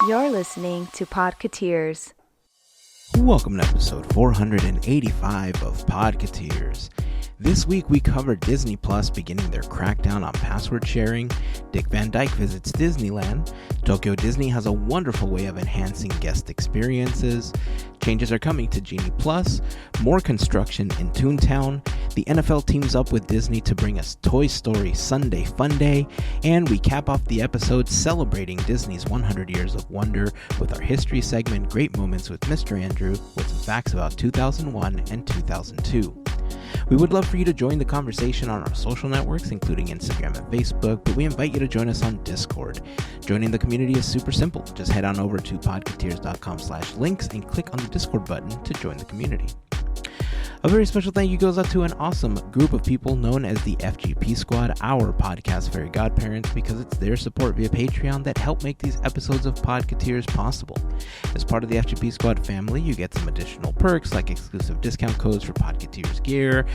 You're listening to Podketeers. Welcome to episode 485 of Podketeers. This week we covered Disney Plus beginning their crackdown on password sharing, Dick Van Dyke visits Disneyland, Tokyo Disney has a wonderful way of enhancing guest experiences, changes are coming to Genie Plus, more construction in Toon Town, the NFL teams up with Disney to bring us Toy Story Sunday Fun Day, and we cap off the episode celebrating Disney's 100 Years of Wonder with our history segment Great Moments with Mr. Andrew with some facts about 2001 and 2002. We would love for you to join the conversation on our social networks, including Instagram and Facebook, but we invite you to join us on Discord. Joining the community is super simple. Just head on over to podketeers.com/links and click on the Discord button to join the community. A very special thank you goes out to an awesome group of people known as the FGP Squad, our podcast Fairy Godparents, because it's their support via Patreon that help make these episodes of Podketeers possible. As part of the FGP Squad family, you get some additional perks like exclusive discount codes for Podketeers gear,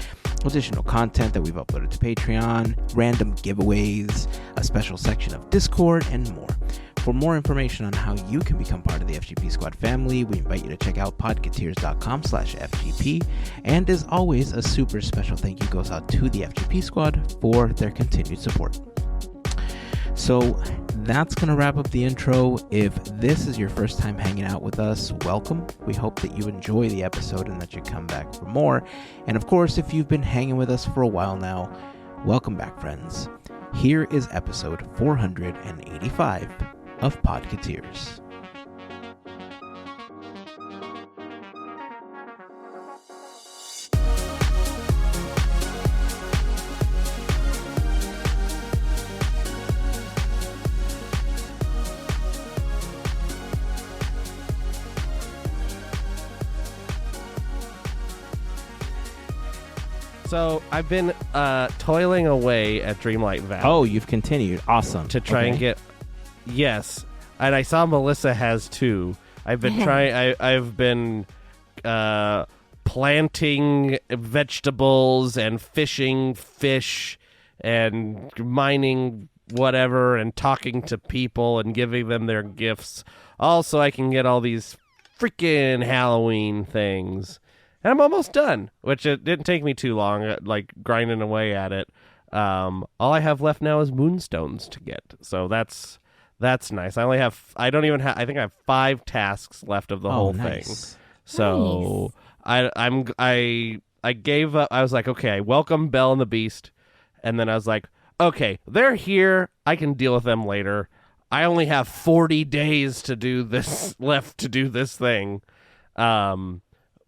additional content that we've uploaded to Patreon, random giveaways, a special section of Discord, and more. For more information on how you can become part of the FGP Squad family, we invite you to check out podketeers.com/FGP. And as always, a super special thank you goes out to the FGP Squad for their continued support. So that's going to wrap up the intro. If this is your first time hanging out with us, welcome. We hope that you enjoy the episode and that you come back for more. And of course, if you've been hanging with us for a while now, welcome back, friends. Here is episode 485 of Podketeers. So I've been toiling away at Dreamlight Valley. Oh, you've continued. Awesome. To try and get... Yes. And I saw Melissa has too. I've been trying... I've been planting vegetables and fishing fish and mining whatever and talking to people and giving them their gifts. Also, I can get all these freaking Halloween things. And I'm almost done, which it didn't take me too long, like grinding away at it. All I have left now is moonstones to get, so that's nice. I think I have 5 tasks left of the whole thing. So nice. I gave up. I was like, okay, I welcome Belle and the Beast, and then I was like, okay, they're here. I can deal with them later. I only have 40 days to do this left to do this thing.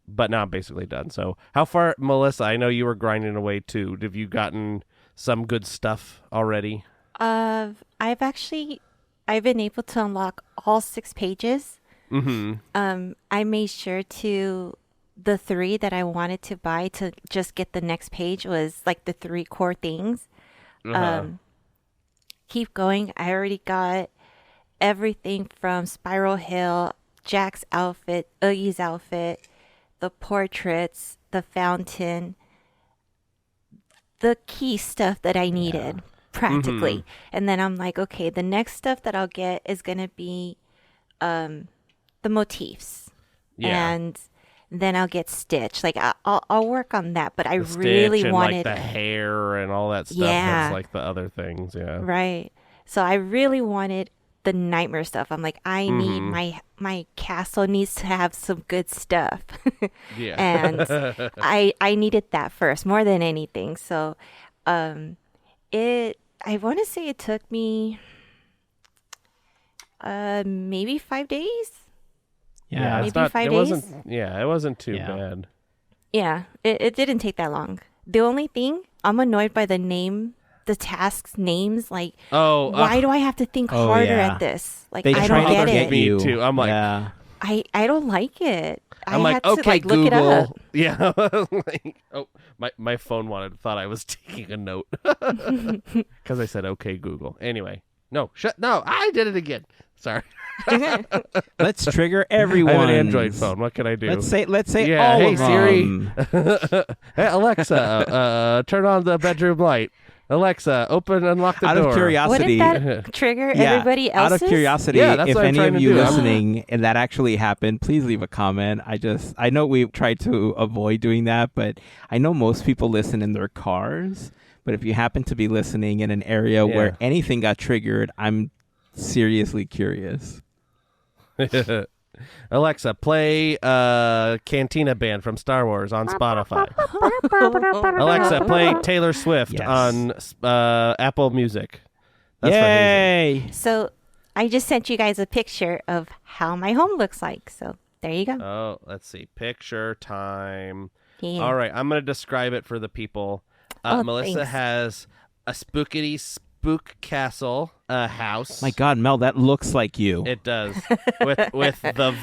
But now I'm basically done. So how far, Melissa, I know you were grinding away too. Have you gotten some good stuff already? I've been able to unlock all 6 pages. Mm-hmm. I made sure the 3 that I wanted to buy to just get the next page was like the 3 core things. Keep going. I already got everything from Spiral Hill, Jack's outfit, Oogie's outfit, the portraits, the fountain, the key stuff that I needed, practically. Mm-hmm. And then I'm like, okay, the next stuff that I'll get is going to be the motifs. Yeah. And then I'll get Stitch. Like, I'll work on that, but I really wanted... like, the hair and all that stuff. Yeah. That's like the other things, yeah. Right. So I really wanted the nightmare stuff. I'm like, I need my castle needs to have some good stuff. Yeah. And I needed that first more than anything. So I want to say it took me maybe 5 days. Yeah, maybe 5 days. It wasn't too bad. Yeah, it didn't take that long. The only thing, I'm annoyed by the tasks names, like, why do I have to think harder at this? Like, I don't get it. Me too. I'm like, I don't like it. I'm like, had okay, to, look Google. It up. Yeah. My phone thought I was taking a note because I said, okay, Google. Anyway, no, I did it again. Sorry. Let's trigger everyone. I have an Android phone. What can I do? Let's say yeah, all hey of Siri. them. Hey, Alexa, turn on the bedroom light. Alexa, open and unlock the Out door. of curiosity, Wouldn't that trigger everybody out else's? of curiosity, Yeah, that's if what I'm any trying of to you do. listening and that actually happened, please leave a comment. I know we tried to avoid doing that, but I know most people listen in their cars. But if you happen to be listening in an area where anything got triggered, I'm seriously curious. Alexa, play Cantina Band from Star Wars on Spotify. Alexa, play Taylor Swift on Apple Music. That's Yay! So I just sent you guys a picture of how my home looks like. So there you go. Oh, let's see. Picture time. Yeah. All right, I'm going to describe it for the people. Melissa thanks. has a spookity spook castle house. My God, Mel, that looks like you. It does. with the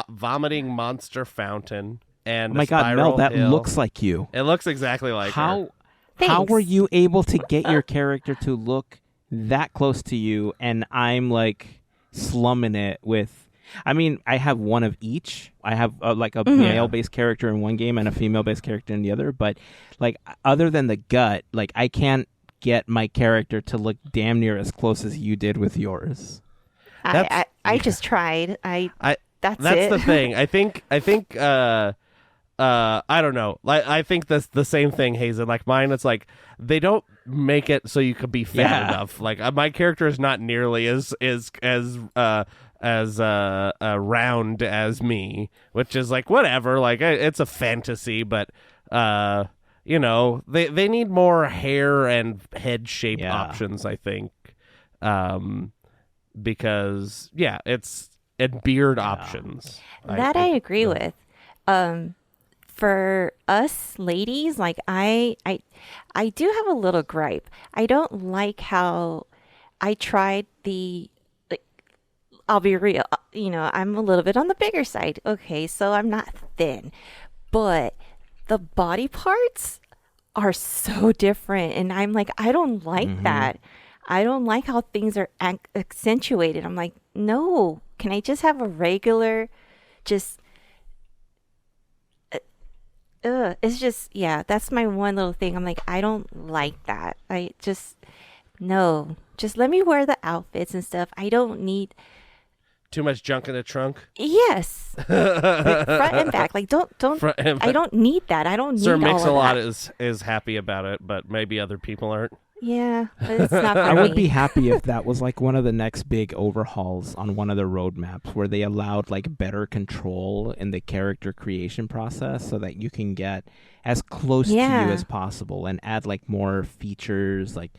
vomiting monster fountain and My God, Mel, that looks like you. It looks exactly like her. How were Thanks. you able to get your character to look that close to you? And I'm like slumming it with. I mean, I have one of each. I have like a male-based character in one game and a female-based character in the other. But like, other than the gut, like I can't get my character to look damn near as close as you did with yours. I just tried. That's it. the thing. I think I don't know. Like I think that's the same thing, Heyzen. Like mine, it's like they don't make it so you could be fat enough. Like my character is not nearly as round as me, which is like whatever. Like it's a fantasy, but you know, they need more hair and head shape options, I think, because and beard options. That I agree with. For us ladies, like I do have a little gripe. I don't like how I tried I'll be real, I'm a little bit on the bigger side. Okay, so I'm not thin, but the body parts are so different. And I'm like, I don't like that. I don't like how things are accentuated. I'm like, no, can I just have a regular, it's just, that's my one little thing. I'm like, I don't like that. No, just let me wear the outfits and stuff. I don't need too much junk in the trunk. Yes, like front and back. Like don't. I don't need that. I don't need Sir all of Mix-a-Lot that. is happy about it, but maybe other people aren't. Yeah, but it's not for I me. would be happy if that was like one of the next big overhauls on one of the roadmaps where they allowed like better control in the character creation process so that you can get as close to you as possible and add like more features like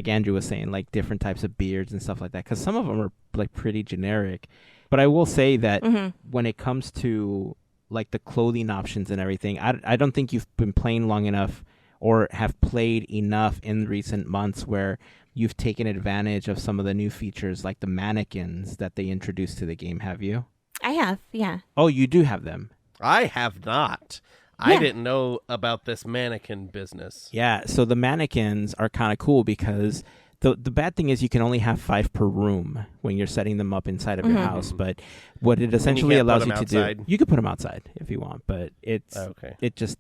Andrew was saying, like different types of beards and stuff like that, because some of them are like pretty generic. But I will say that when it comes to like the clothing options and everything, I don't think you've been playing long enough or have played enough in recent months where you've taken advantage of some of the new features like the mannequins that they introduced to the game, have you? I have, yeah. Oh, you do have them. I have not. I didn't know about this mannequin business. Yeah, so the mannequins are kind of cool because the bad thing is you can only have 5 per room when you're setting them up inside of your house. But what it essentially allows you to do, you could put them outside if you want, but it just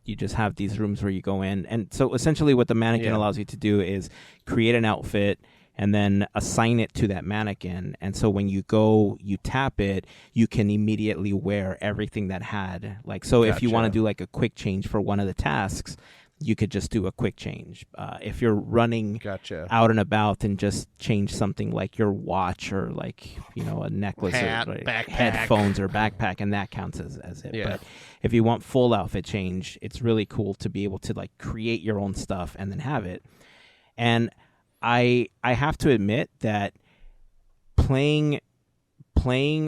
you just have these rooms where you go in. And so essentially what the mannequin allows you to do is create an outfit and then assign it to that mannequin. And so when you go, you tap it, you can immediately wear everything that had. Like, so if you want to do like a quick change for one of the tasks, you could just do a quick change. If you're running out and about and just change something like your watch or like, a necklace Hat, or like backpack. headphones or backpack, and that counts as it. Yeah. But if you want full outfit change, it's really cool to be able to like create your own stuff and then have it. And I have to admit that playing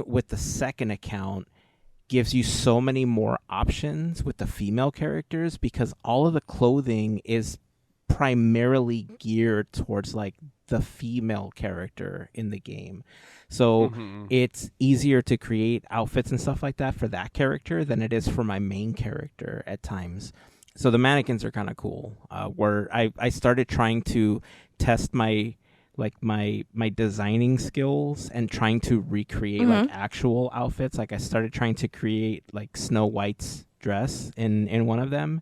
with the second account gives you so many more options with the female characters because all of the clothing is primarily geared towards like the female character in the game. So it's easier to create outfits and stuff like that for that character than it is for my main character at times. So the mannequins are kind of cool. Where I started trying to test my like my designing skills and trying to recreate like actual outfits. Like I started trying to create like Snow White's dress in one of them,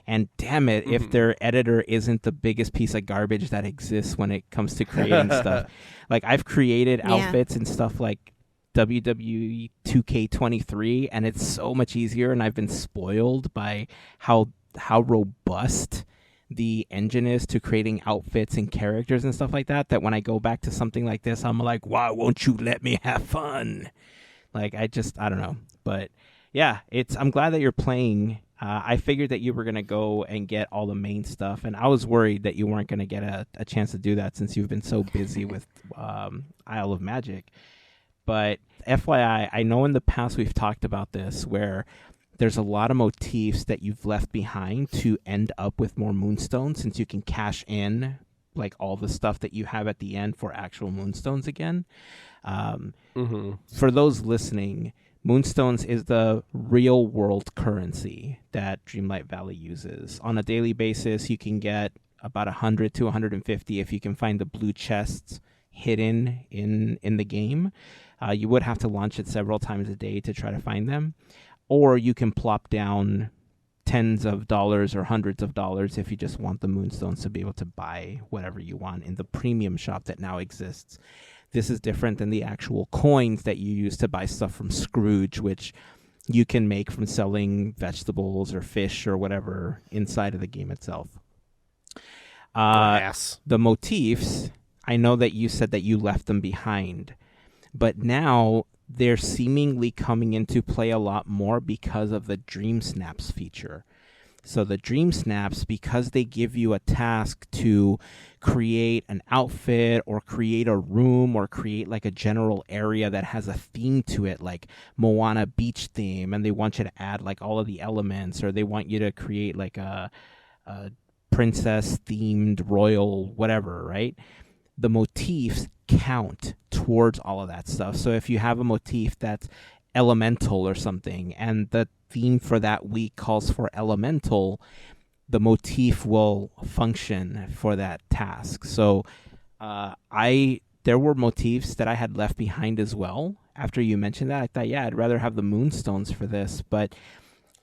and damn it, if their editor isn't the biggest piece of garbage that exists when it comes to creating stuff. Like I've created outfits and stuff like WWE 2K23, and it's so much easier, and I've been spoiled by how robust the engine is to creating outfits and characters and stuff like that, that when I go back to something like this, I'm like, why won't you let me have fun? Like, I don't know. But yeah, I'm glad that you're playing. I figured that you were going to go and get all the main stuff, and I was worried that you weren't going to get a chance to do that since you've been so busy with Isle of Magic. But FYI, I know in the past we've talked about this, where there's a lot of motifs that you've left behind to end up with more moonstones, since you can cash in like all the stuff that you have at the end for actual moonstones again. For those listening, moonstones is the real world currency that Dreamlight Valley uses. On a daily basis, you can get about 100 to 150 if you can find the blue chests hidden in the game. You would have to launch it several times a day to try to find them. Or you can plop down tens of dollars or hundreds of dollars if you just want the moonstones to be able to buy whatever you want in the premium shop that now exists. This is different than the actual coins that you use to buy stuff from Scrooge, which you can make from selling vegetables or fish or whatever inside of the game itself. The motifs, I know that you said that you left them behind, but now they're seemingly coming into play a lot more because of the Dream Snaps feature. So the Dream Snaps, because they give you a task to create an outfit or create a room or create like a general area that has a theme to it, like Moana beach theme, and they want you to add like all of the elements, or they want you to create like a princess themed royal whatever, right? The motifs count towards all of that stuff. So if you have a motif that's elemental or something, and the theme for that week calls for elemental, the motif will function for that task. So there were motifs that I had left behind as well. After you mentioned that, I thought, yeah, I'd rather have the moonstones for this. But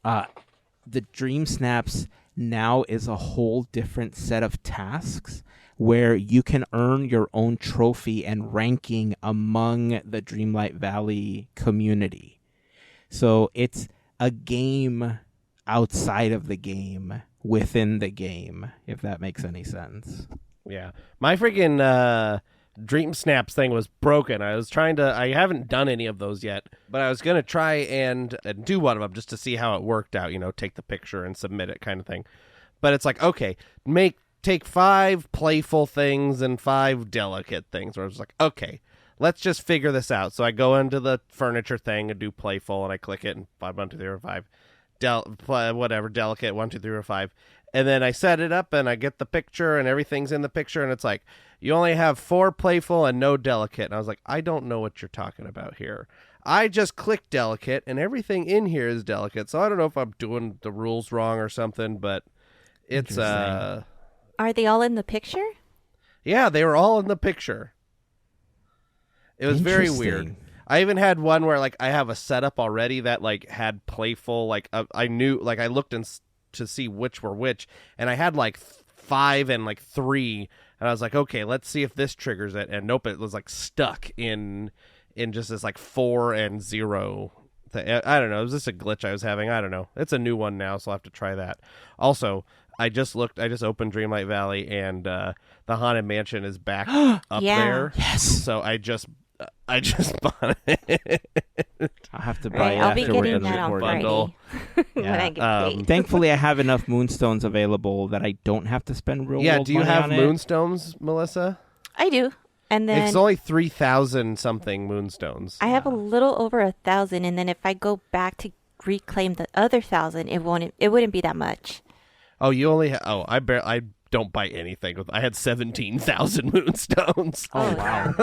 the Dream Snaps now is a whole different set of tasks where you can earn your own trophy and ranking among the Dreamlight Valley community. So it's a game outside of the game within the game, if that makes any sense. Yeah. My freaking Dream Snaps thing was broken. I haven't done any of those yet, but I was going to try and do one of them just to see how it worked out, take the picture and submit it kind of thing. But it's like, okay, take 5 playful things and 5 delicate things. Where I was like, okay, let's just figure this out. So I go into the furniture thing and do playful, and I click it and 5, 1, 2, 3, or 5, delicate 1, 2, 3, or 5, and then I set it up and I get the picture and everything's in the picture, and it's like, you only have 4 playful and no delicate. And I was like, I don't know what you're talking about here. I just clicked delicate and everything in here is delicate. So I don't know if I'm doing the rules wrong or something, but it's Are they all in the picture? Yeah, they were all in the picture. It was very weird. I even had one where like I have a setup already that like had playful, like I knew, like I looked to see which were which, and I had like 5 and like 3, and I was like, okay, let's see if this triggers it, and nope, it was like stuck in just this like 4 and 0. I don't know. It was just a glitch I was having. I don't know. It's a new one now, so I'll have to try that. Also, I just opened Dreamlight Valley, and the Haunted Mansion is back up there. Yes. So I just bought it. I'll have to buy it I'll be after we're getting done that on recording. Friday when I get paid. Thankfully, I have enough moonstones available that I don't have to spend real world do you money have on it. moonstones, Melissa? I do. And then It's only 3,000 something moonstones. I have a little over 1,000, and then if I go back to reclaim the other 1,000, it wouldn't be that much. Oh, you only have... Oh, I don't buy anything. I had 17,000 moonstones. Oh, wow.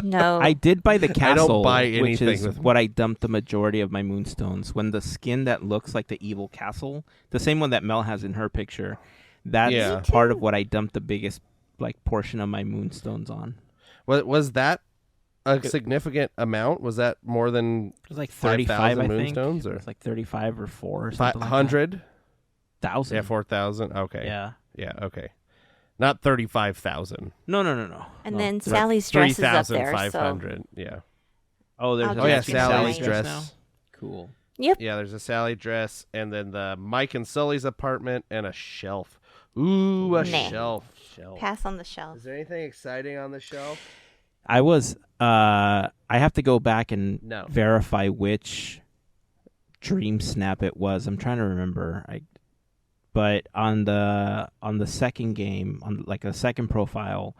No. I did buy the castle, I don't buy anything which is with... what I dumped the majority of my moonstones. When the skin that looks like the evil castle, the same one that Mel has in her picture, that's part of what I dumped the biggest like portion of my moonstones on. Was that a significant amount? Was that more than It was like 35, I think. moonstones, or it was like 35 or 4 or something 500? like that. 1,000. Yeah, 4,000. Okay. Yeah. Yeah. Okay. Not 35,000. No. And then Sally's dress is up there. 3,500. So. Yeah. Oh, there's I'll a yeah, just Sally's Sally. dress. now? Cool. Yep. Yeah, there's a Sally dress, and then the Mike and Sully's apartment, and a shelf. Ooh, a Nah. shelf. Pass on the shelf. Is there anything exciting on the shelf? I have to go back and No. verify which Dream Snap it was. I'm trying to remember. But on the second game, on like a second profile,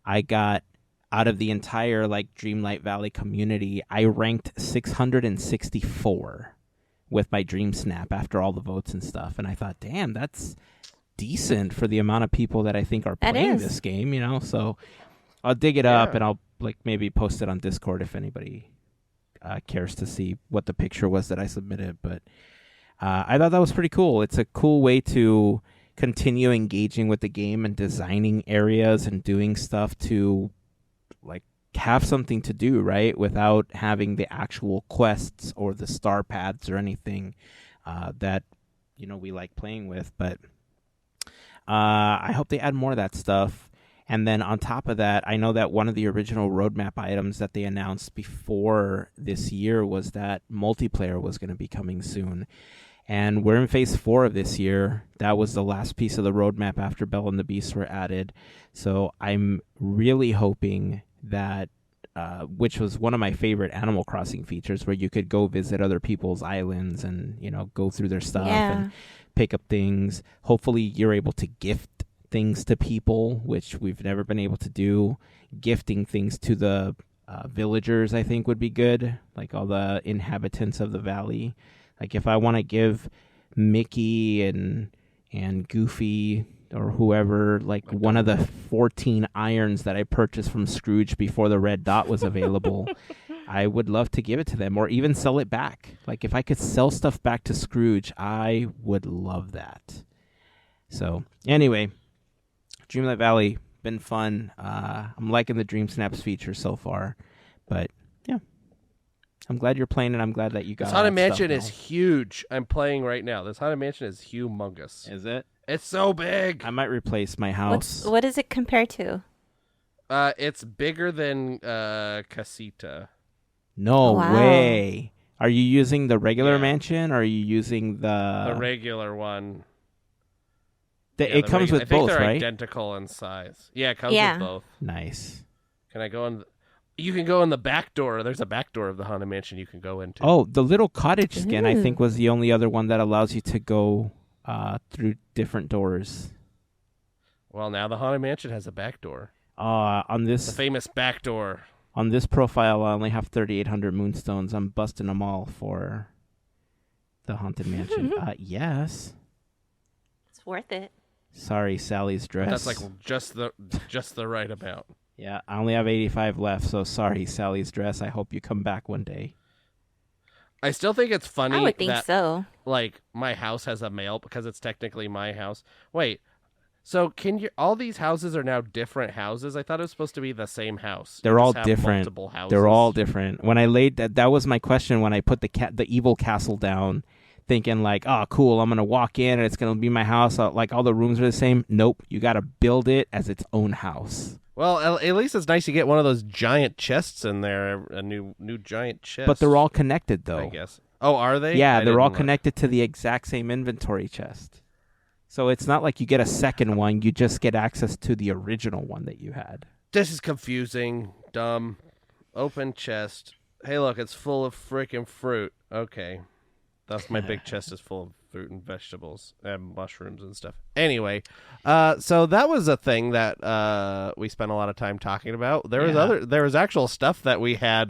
I got out of the entire like Dreamlight Valley community, I ranked 664 with my Dream Snap after all the votes and stuff. And I thought, damn, that's decent for the amount of people that I think are That playing is. this game, you know? So I'll dig it up and I'll like maybe post it on Discord if anybody cares to see what the picture was that I submitted. But I thought that was pretty cool. It's a cool way to continue engaging with the game and designing areas and doing stuff to like have something to do, right? Without having the actual quests or the star paths or anything that, you know, we like playing with. But I hope they add more of that stuff. And then on top of that, I know that one of the original roadmap items that they announced before this year was that multiplayer was going to be coming soon. And we're in phase 4 of this year. That was the last piece of the roadmap after Belle and the Beast were added. So I'm really hoping that, which was one of my favorite Animal Crossing features, where you could go visit other people's islands and, you know, go through their stuff and pick up things. Hopefully you're able to gift things to people, which we've never been able to do. Gifting things to the villagers, I think, would be good, like all the inhabitants of the valley. Like if I want to give Mickey and Goofy or whoever, like one of the 14 irons that I purchased from Scrooge before the red dot was available, I would love to give it to them or even sell it back. Like if I could sell stuff back to Scrooge, I would love that. So anyway, Dreamlight Valley, been fun. I'm liking the Dream Snaps feature so far, but yeah. I'm glad you're playing, and I'm glad that you got This all Haunted that stuff Mansion now. is huge. I'm playing right now. This Haunted Mansion is humongous. Is it? It's so big. I might replace my house. What does it compare to? It's bigger than Casita. No Wow. way. Are you using the regular Yeah. mansion, or are you using The regular one. It comes with I think both, they're right? identical in size. Yeah, it comes Yeah. with both. Nice. Can I go in? You can go in the back door. There's a back door of the Haunted Mansion you can go into. Oh, the little cottage skin, I Ooh. think, was the only other one that allows you to go through different doors. Well, now the Haunted Mansion has a back door. On The this famous back door. on this profile, I only have 3,800 moonstones. I'm busting them all for the Haunted Mansion. Yes. It's worth it. Sorry, Sally's dress. That's like just the right amount. Yeah, I only have 85 left, so sorry, Sally's dress. I hope you come back one day. I still think it's funny I would think that so. like my house has a mail because it's technically my house. Wait. So can you? All these houses are now different houses. I thought it was supposed to be the same house. They're You all just have different. Multiple houses. They're all different. When I laid that was my question when I put the evil castle down, thinking like, oh, cool, I'm gonna walk in and it's gonna be my house. Like all the rooms are the same. Nope, you got to build it as its own house. Well, at least it's nice to get one of those giant chests in there. A new giant chest. But they're all connected though. I guess. Oh, are they? Yeah, I they're all didn't look. connected to the exact same inventory chest. So it's not like you get a second one. You just get access to the original one that you had. This is confusing. Dumb. Open chest. Hey, look, it's full of freaking fruit. Okay. That's my big chest is full of fruit and vegetables and mushrooms and stuff. Anyway, so that was a thing that we spent a lot of time talking about. There was actual stuff that we had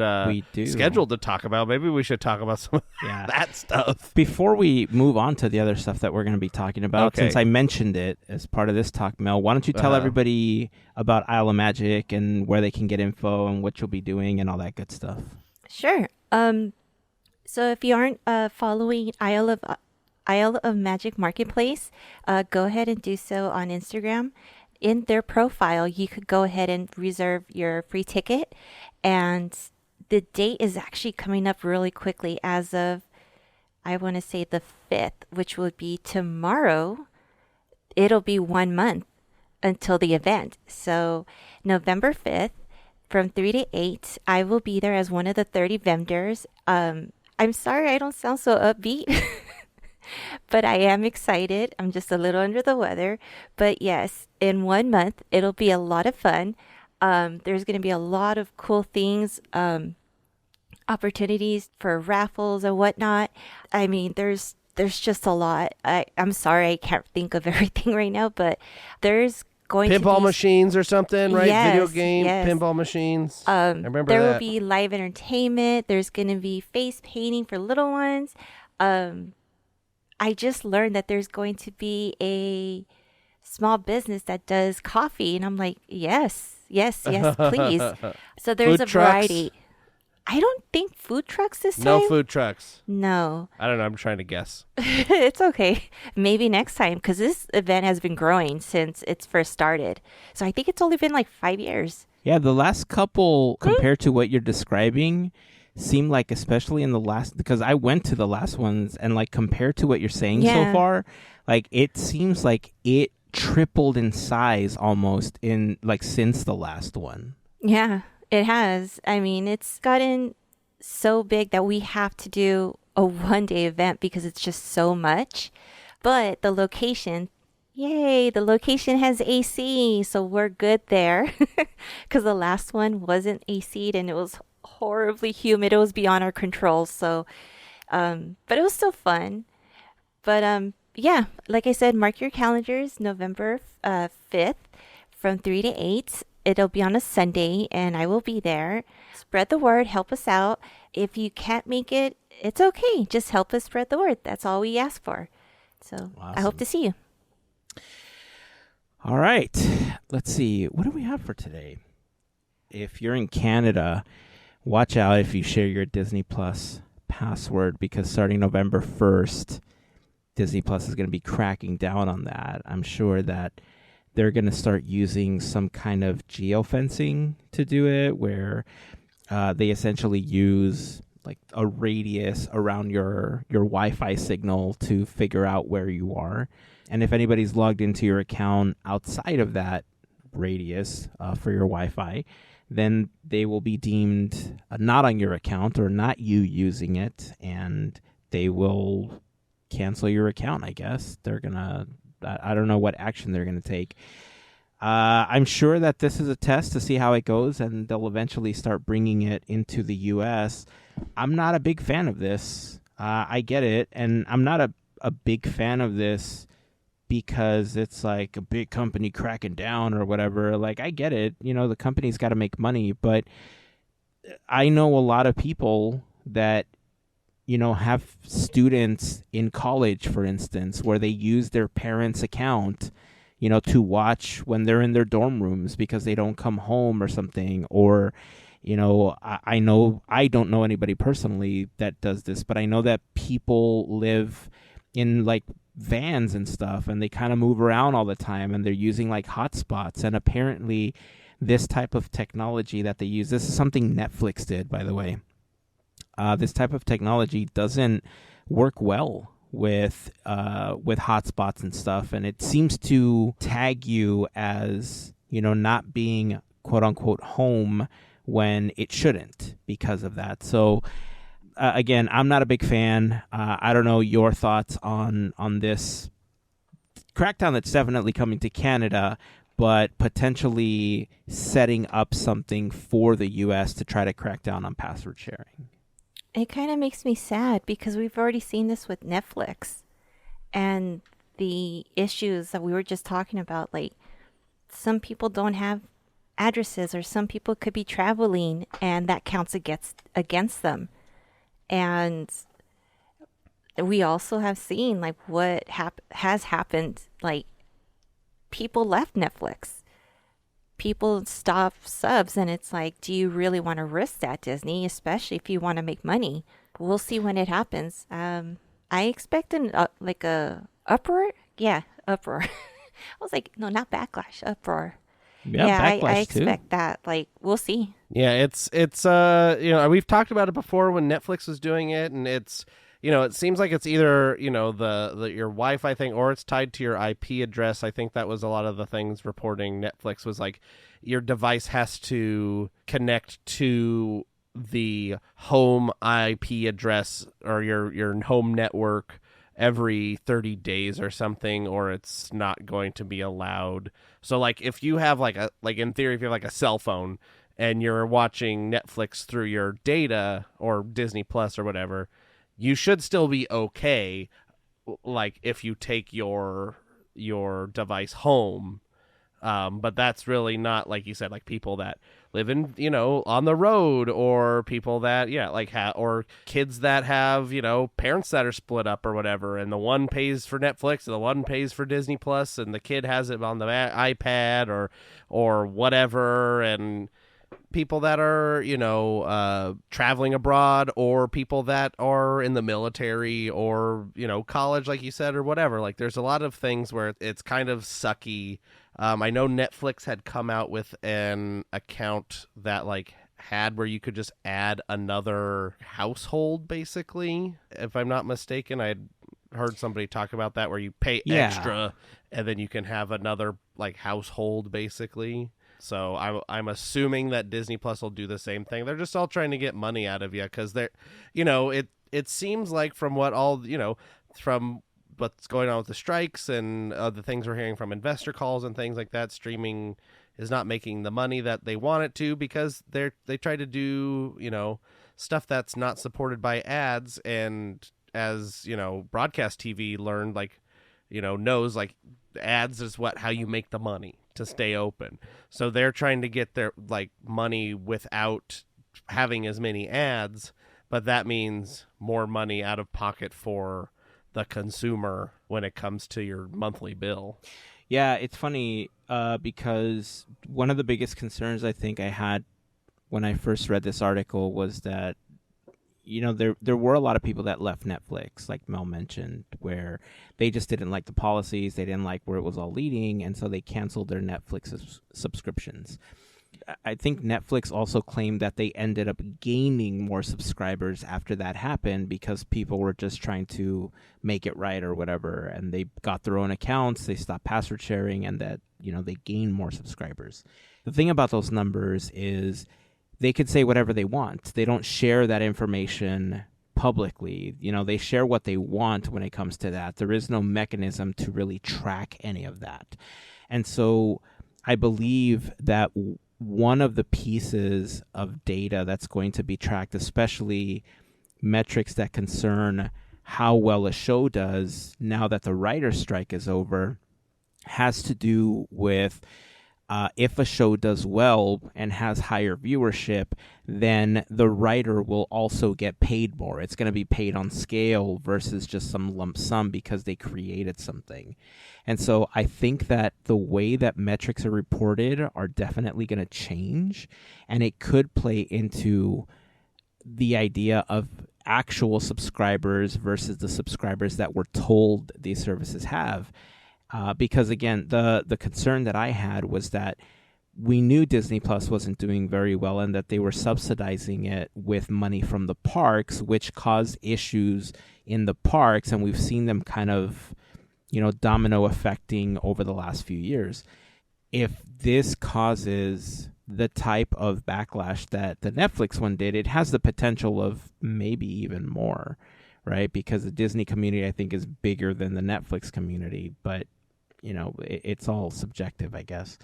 scheduled to talk about. Maybe we should talk about some of that stuff. Before we move on to the other stuff that we're going to be talking about, Okay. since I mentioned it as part of this talk, Mel, why don't you tell everybody about Isle of Magic and where they can get info and what you'll be doing and all that good stuff? Sure. So if you aren't following Isle of Magic Marketplace, go ahead and do so on Instagram. in their profile, you could go ahead and reserve your free ticket. And the date is actually coming up really quickly as of, I want to say the 5th, which would be tomorrow. It'll be 1 month until the event. So November 5th from 3 to 8, I will be there as one of the 30 vendors. I'm sorry I don't sound so upbeat, but I am excited. I'm just a little under the weather. But yes, in 1 month, it'll be a lot of fun. There's going to be a lot of cool things, opportunities for raffles and whatnot. I mean, there's just a lot. I'm sorry I can't think of everything right now, but there's going to be pinball machines or something, right? Yes, Video game yes. pinball machines. I remember there that. will be live entertainment. There's going to be face painting for little ones. I just learned that there's going to be a small business that does coffee, and I'm like, yes, please. So there's Food a trucks? variety. I don't think food trucks this time. No food trucks. No. I don't know. I'm trying to guess. It's okay. Maybe next time, because this event has been growing since it's first started. So I think it's only been like 5 years. Yeah, the last couple, compared to what you're describing, seem like, especially in the last, because I went to the last ones, and like compared to what you're saying so far, like it seems like it tripled in size almost in like since the last one. Yeah, it has. I mean, it's gotten so big that we have to do a one-day event because it's just so much. But the location, yay, the location has AC, so we're good there. Because the last one wasn't AC'd and it was horribly humid. It was beyond our control. So, but it was still fun. But yeah, like I said, mark your calendars, November 5th from 3 to 8. It'll be on a Sunday, and I will be there. Spread the word. Help us out. If you can't make it, it's okay. Just help us spread the word. That's all we ask for. So Awesome. I hope to see you. All right. Let's see. What do we have for today? If you're in Canada, watch out if you share your Disney Plus password, because starting November 1st, Disney Plus is going to be cracking down on that. I'm sure that they're going to start using some kind of geofencing to do it, where they essentially use like a radius around your Wi-Fi signal to figure out where you are. And if anybody's logged into your account outside of that radius for your Wi-Fi, then they will be deemed not on your account or not you using it, and they will cancel your account, I guess. They're going to... I don't know what action they're going to take. I'm sure that this is a test to see how it goes, and they'll eventually start bringing it into the U.S. I'm not a big fan of this. I get it, and I'm not a big fan of this because it's like a big company cracking down or whatever. Like, I get it. You know, the company's got to make money, but I know a lot of people that, you know, have students in college, for instance, where they use their parents' account, you know, to watch when they're in their dorm rooms because they don't come home or something. Or, you know, I don't know anybody personally that does this, but I know that people live in like vans and stuff, and they kind of move around all the time, and they're using like hotspots. And apparently this type of technology that they use, this is something Netflix did, by the way. This type of technology doesn't work well with hotspots and stuff, and it seems to tag you as, you know, not being quote unquote home when it shouldn't because of that. So again, I'm not a big fan. I don't know your thoughts on this crackdown that's definitely coming to Canada, but potentially setting up something for the U.S. to try to crack down on password sharing. It kind of makes me sad because we've already seen this with Netflix and the issues that we were just talking about. Like, some people don't have addresses, or some people could be traveling, and that counts against them. And we also have seen like what has happened. Like, people left Netflix. People stop subs, and it's like, do you really want to risk that, Disney? Especially if you want to make money. We'll see when it happens. I expect an uproar. Yeah, uproar. was like, no, not backlash, uproar. Yeah, I backlash too. expect that. Like, we'll see. Yeah, it's we've talked about it before when Netflix was doing it, and it's it seems like it's either the your Wi-Fi thing or it's tied to your IP address. I think that was a lot of the things reporting Netflix was like your device has to connect to the home IP address or your home network every 30 days or something, or it's not going to be allowed. So like if you have in theory, if you have like a cell phone and you're watching Netflix through your data or Disney Plus or whatever, you should still be okay. Like if you take your device home, but that's really not, like you said, like people that live in, on the road, or people that, or kids that have, parents that are split up or whatever, and the one pays for Netflix and the one pays for Disney Plus, and the kid has it on the iPad or whatever, and people that are, traveling abroad, or people that are in the military, or, college, like you said, or whatever. Like there's a lot of things where it's kind of sucky. I know Netflix had come out with an account that had where you could just add another household, basically. If I'm not mistaken, I'd heard somebody talk about that, where you pay extra and then you can have another household, basically. So I'm assuming that Disney Plus will do the same thing. They're just all trying to get money out of you, because they're, it seems like from what from what's going on with the strikes and the things we're hearing from investor calls and things like that, streaming is not making the money that they want it to, because they try to do, stuff that's not supported by ads. And as, broadcast TV learned, knows ads is how you make the money to stay open. So they're trying to get their money without having as many ads, but that means more money out of pocket for the consumer when it comes to your monthly bill. Yeah, it's funny because one of the biggest concerns I think I had when I first read this article was that there were a lot of people that left Netflix, like Mel mentioned, where they just didn't like the policies, they didn't like where it was all leading, and so they canceled their Netflix subscriptions. I think Netflix also claimed that they ended up gaining more subscribers after that happened, because people were just trying to make it right or whatever, and they got their own accounts, they stopped password sharing, and that, they gained more subscribers. The thing about those numbers is they could say whatever they want. They don't share that information publicly. They share what they want when it comes to that. There is no mechanism to really track any of that. And so I believe that one of the pieces of data that's going to be tracked, especially metrics that concern how well a show does now that the writer's strike is over, has to do with if a show does well and has higher viewership, then the writer will also get paid more. It's going to be paid on scale versus just some lump sum because they created something. And so I think that the way that metrics are reported are definitely going to change, and it could play into the idea of actual subscribers versus the subscribers that we're told these services have. Because again, the concern that I had was that we knew Disney Plus wasn't doing very well, and that they were subsidizing it with money from the parks, which caused issues in the parks, and we've seen them kind of, domino affecting over the last few years. If this causes the type of backlash that the Netflix one did, it has the potential of maybe even more, right? Because the Disney community, I think, is bigger than the Netflix community, but it's all subjective, I guess.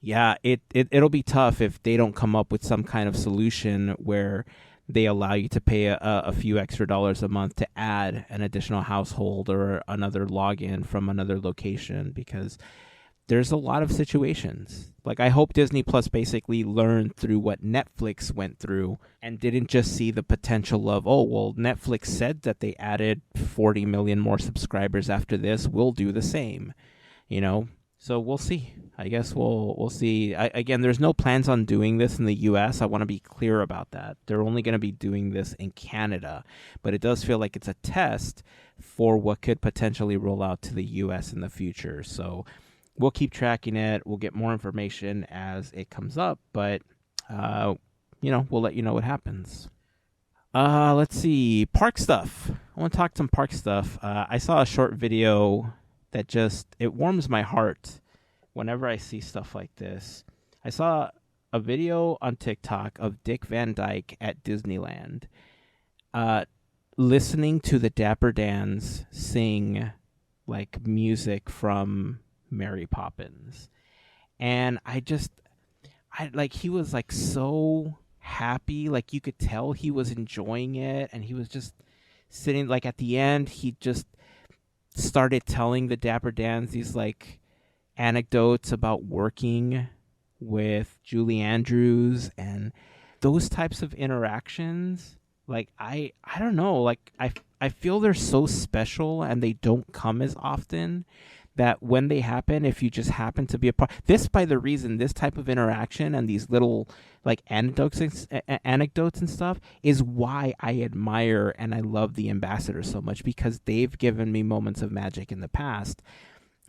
Yeah, it'll be tough if they don't come up with some kind of solution where they allow you to pay a few extra dollars a month to add an additional household or another login from another location, because there's a lot of situations. I hope Disney Plus basically learned through what Netflix went through and didn't just see the potential of, Netflix said that they added 40 million more subscribers after this, we'll do the same. So we'll see. I guess we'll see. Again, there's no plans on doing this in the U.S. I want to be clear about that. They're only going to be doing this in Canada, but it does feel like it's a test for what could potentially roll out to the U.S. in the future. So we'll keep tracking it. We'll get more information as it comes up, but we'll let you know what happens. Let's see, park stuff. I want to talk some park stuff. I saw a short video that it warms my heart whenever I see stuff like this. I saw a video on TikTok of Dick Van Dyke at Disneyland, listening to the Dapper Dans sing like music from Mary Poppins. And he was like so happy, like you could tell he was enjoying it, and he was just sitting, like at the end he just started telling the Dapper Dans these like anecdotes about working with Julie Andrews and those types of interactions. Like I don't know, like I feel they're so special and they don't come as often, that when they happen, if you just happen to be a part, this type of interaction and these little like anecdotes and stuff is why I admire and I love the ambassadors so much, because they've given me moments of magic in the past,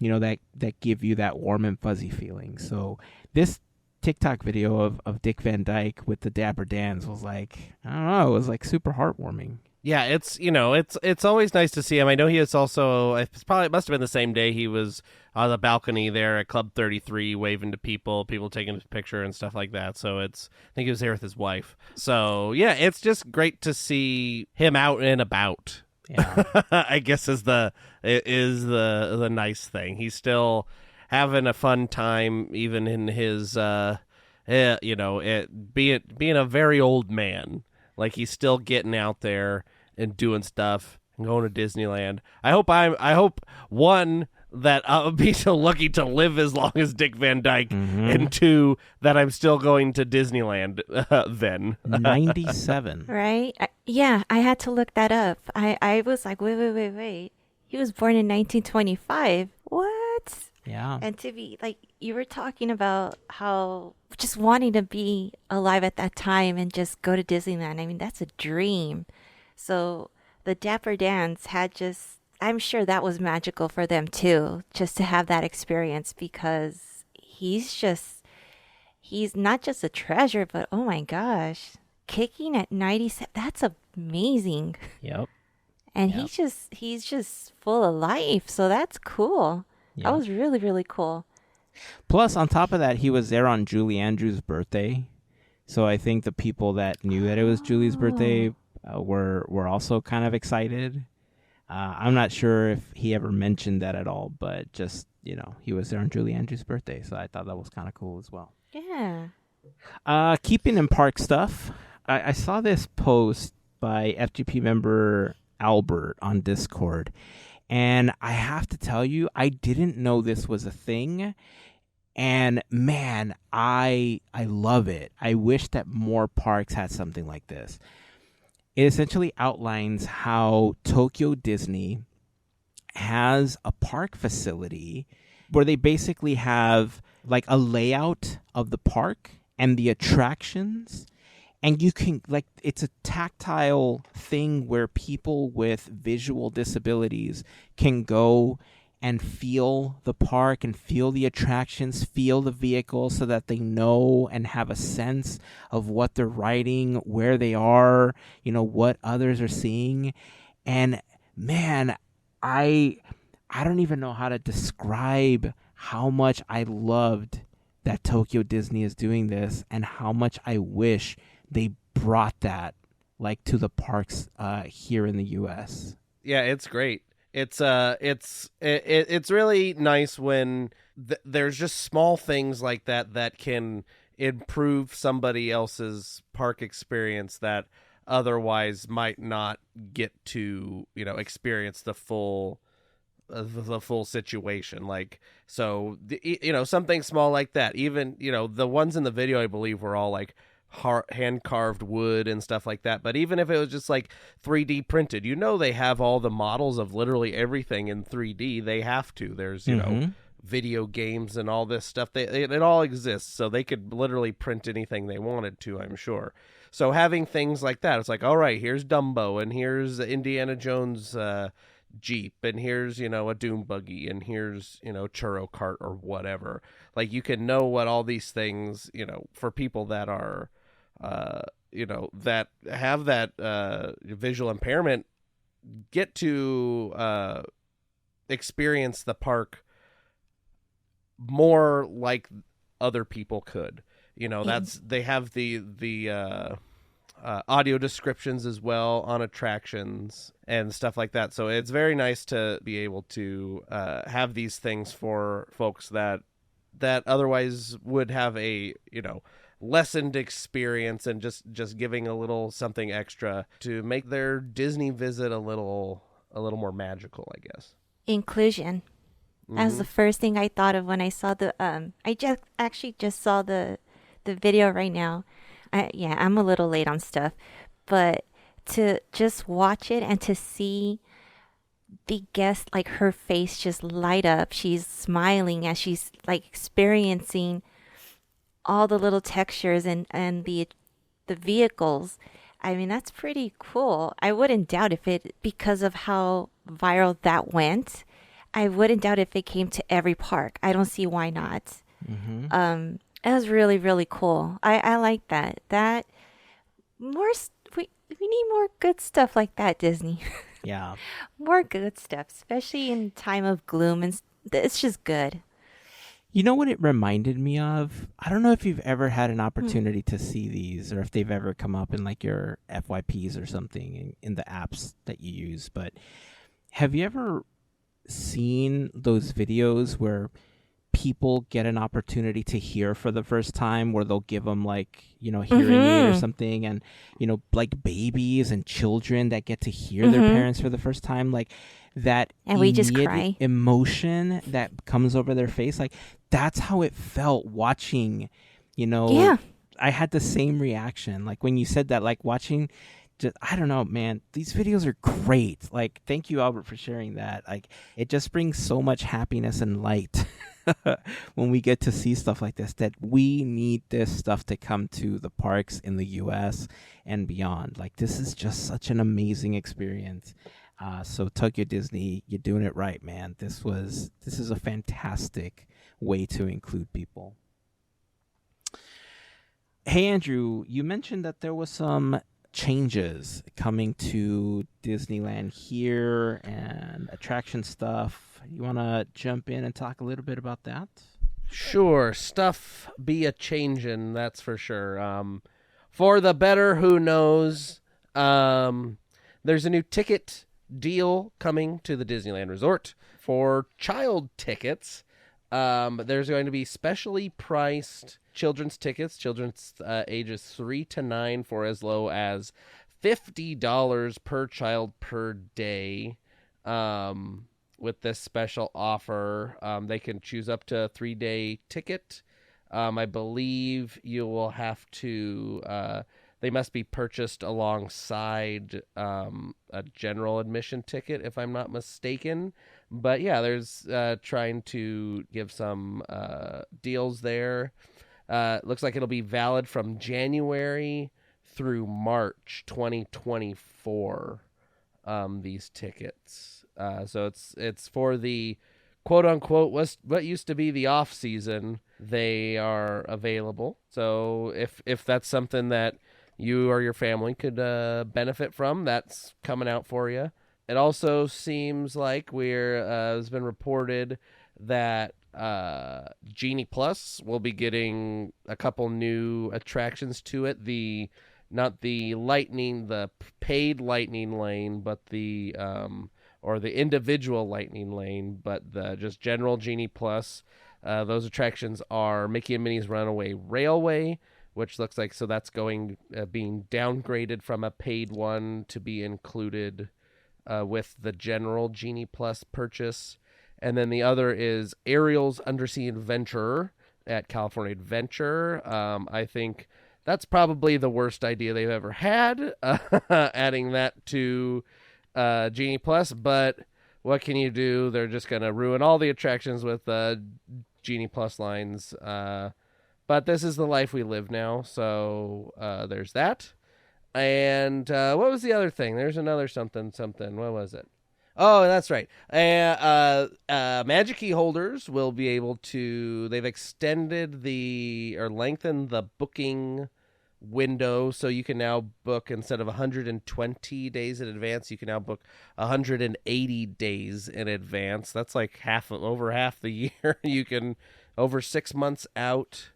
that give you that warm and fuzzy feeling. So this TikTok video of Dick Van Dyke with the Dapper Dans was like, I don't know, it was like super heartwarming. Yeah, it's always nice to see him. I know he is also, it must have been the same day he was on the balcony there at Club 33 waving to people taking his picture and stuff like that. So I think he was there with his wife. So yeah, it's just great to see him out and about. Yeah. I guess is the nice thing. He's still having a fun time even in his being a very old man. Like he's still getting out there and doing stuff and going to Disneyland. I hope one, that I'll be so lucky to live as long as Dick Van Dyke, and two, that I'm still going to Disneyland then. 97. Right? I had to look that up. I was like, wait. He was born in 1925. What? Yeah. And to be like, you were talking about how just wanting to be alive at that time and just go to Disneyland. I mean, that's a dream. So the Dapper Dans I'm sure that was magical for them too, just to have that experience, because he's not just a treasure, but oh my gosh, kicking at 97, that's amazing. Yep. And he's just full of life. So that's cool. Yep. That was really, really cool. Plus, on top of that, he was there on Julie Andrews' birthday. So I think the people that knew that it was Julie's birthday were also kind of excited. I'm not sure if he ever mentioned that at all, but just, he was there on Julie Andrews' birthday. So I thought that was kind of cool as well. Yeah. Keeping in park stuff, I saw this post by FGP member Albert on Discord. And I have to tell you, I didn't know this was a thing. And man, I love it. I wish that more parks had something like this. It essentially outlines how Tokyo Disney has a park facility where they basically have like a layout of the park and the attractions. And you can, like, it's a tactile thing where people with visual disabilities can go and feel the park and feel the attractions, feel the vehicles, so that they know and have a sense of what they're riding, where they are, what others are seeing. And man, I don't even know how to describe how much I loved that Tokyo Disney is doing this, and how much I wish they brought that like to the parks here in the U.S. Yeah, it's great. It's really nice when there's just small things like that can improve somebody else's park experience that otherwise might not get to experience the full situation. Like, so something small like that. Even the ones in the video, I believe, were all like hand carved wood and stuff like that. But even if it was just like 3D printed, they have all the models of literally everything in 3D. They have to. There's video games and all this stuff. It all exists, so they could literally print anything they wanted to, I'm sure. So having things like that, it's like, all right, here's Dumbo and here's Indiana Jones Jeep, and here's, a dune buggy, and here's, churro cart or whatever. Like, you can know what all these things, for people that are, that have that visual impairment, get to experience the park more like other people could. They have the audio descriptions as well on attractions and stuff like that. So it's very nice to be able to have these things for folks that otherwise would have a lessened experience, and just giving a little something extra to make their Disney visit a little more magical, I guess. Inclusion. That was the first thing I thought of when I saw the I just saw the video right now. I'm a little late on stuff, but to just watch it and to see the guest, like, her face just light up. She's smiling as she's like experiencing all the little textures and the vehicles. I mean, that's pretty cool. I wouldn't doubt if it, because of how viral that went, I wouldn't doubt if it came to every park. I don't see why not. It was really, really cool. I like that. We need more good stuff like that, Disney. Yeah. More good stuff, especially in time of gloom, and it's just good. You know what it reminded me of? I don't know if you've ever had an opportunity to see these, or if they've ever come up in like your FYPs or something in the apps that you use, but have you ever seen those videos where people get an opportunity to hear for the first time, where they'll give them like, hearing aid or something, and, like babies and children that get to hear their parents for the first time, like that, and we just cry. Emotion that comes over their face. Like, that's how it felt watching, Yeah. I had the same reaction. Like when you said that, like watching, I don't know, man, these videos are great. Like, thank you, Albert, for sharing that. Like, it just brings so much happiness and light when we get to see stuff like this, that we need this stuff to come to the parks in the US and beyond. Like, this is just such an amazing experience. So Tokyo Disney, you're doing it right, man. This is a fantastic way to include people. Hey, Andrew, you mentioned that there was some changes coming to Disneyland here and attraction stuff. You want to jump in and talk a little bit about that? Sure. Stuff be a changin', that's for sure. For the better, who knows? There's a new ticket deal coming to the Disneyland Resort for child tickets. There's going to be specially priced children's tickets, children's ages 3 to 9, for as low as $50 per child per day. With this special offer, they can choose up to a 3-day ticket. I believe you will have to, they must be purchased alongside a general admission ticket, if I'm not mistaken. But yeah, there's trying to give some deals there. Looks like it'll be valid from January through March 2024, these tickets. So it's for the quote-unquote what used to be the off-season. They are available. So if that's something that you or your family could benefit from, that's coming out for you. It also seems like it's been reported that Genie Plus will be getting a couple new attractions to it. Not the paid Lightning Lane, but the or the individual Lightning Lane, but the just general Genie Plus. Those attractions are Mickey and Minnie's Runaway Railway, which looks like, so that's being downgraded from a paid one to be included with the general Genie Plus purchase. And then the other is Ariel's Undersea Adventure at California Adventure. I think that's probably the worst idea they've ever had, adding that to Genie Plus. But what can you do? They're just going to ruin all the attractions with Genie Plus lines. But this is the life we live now, so there's that. And what was the other thing? There's another something. What was it? Oh, that's right. Magic Key holders will be able to. They've extended or lengthened the booking window, so you can now book instead of 120 days in advance. You can now book 180 days in advance. That's like over half the year. You can over 6 months out.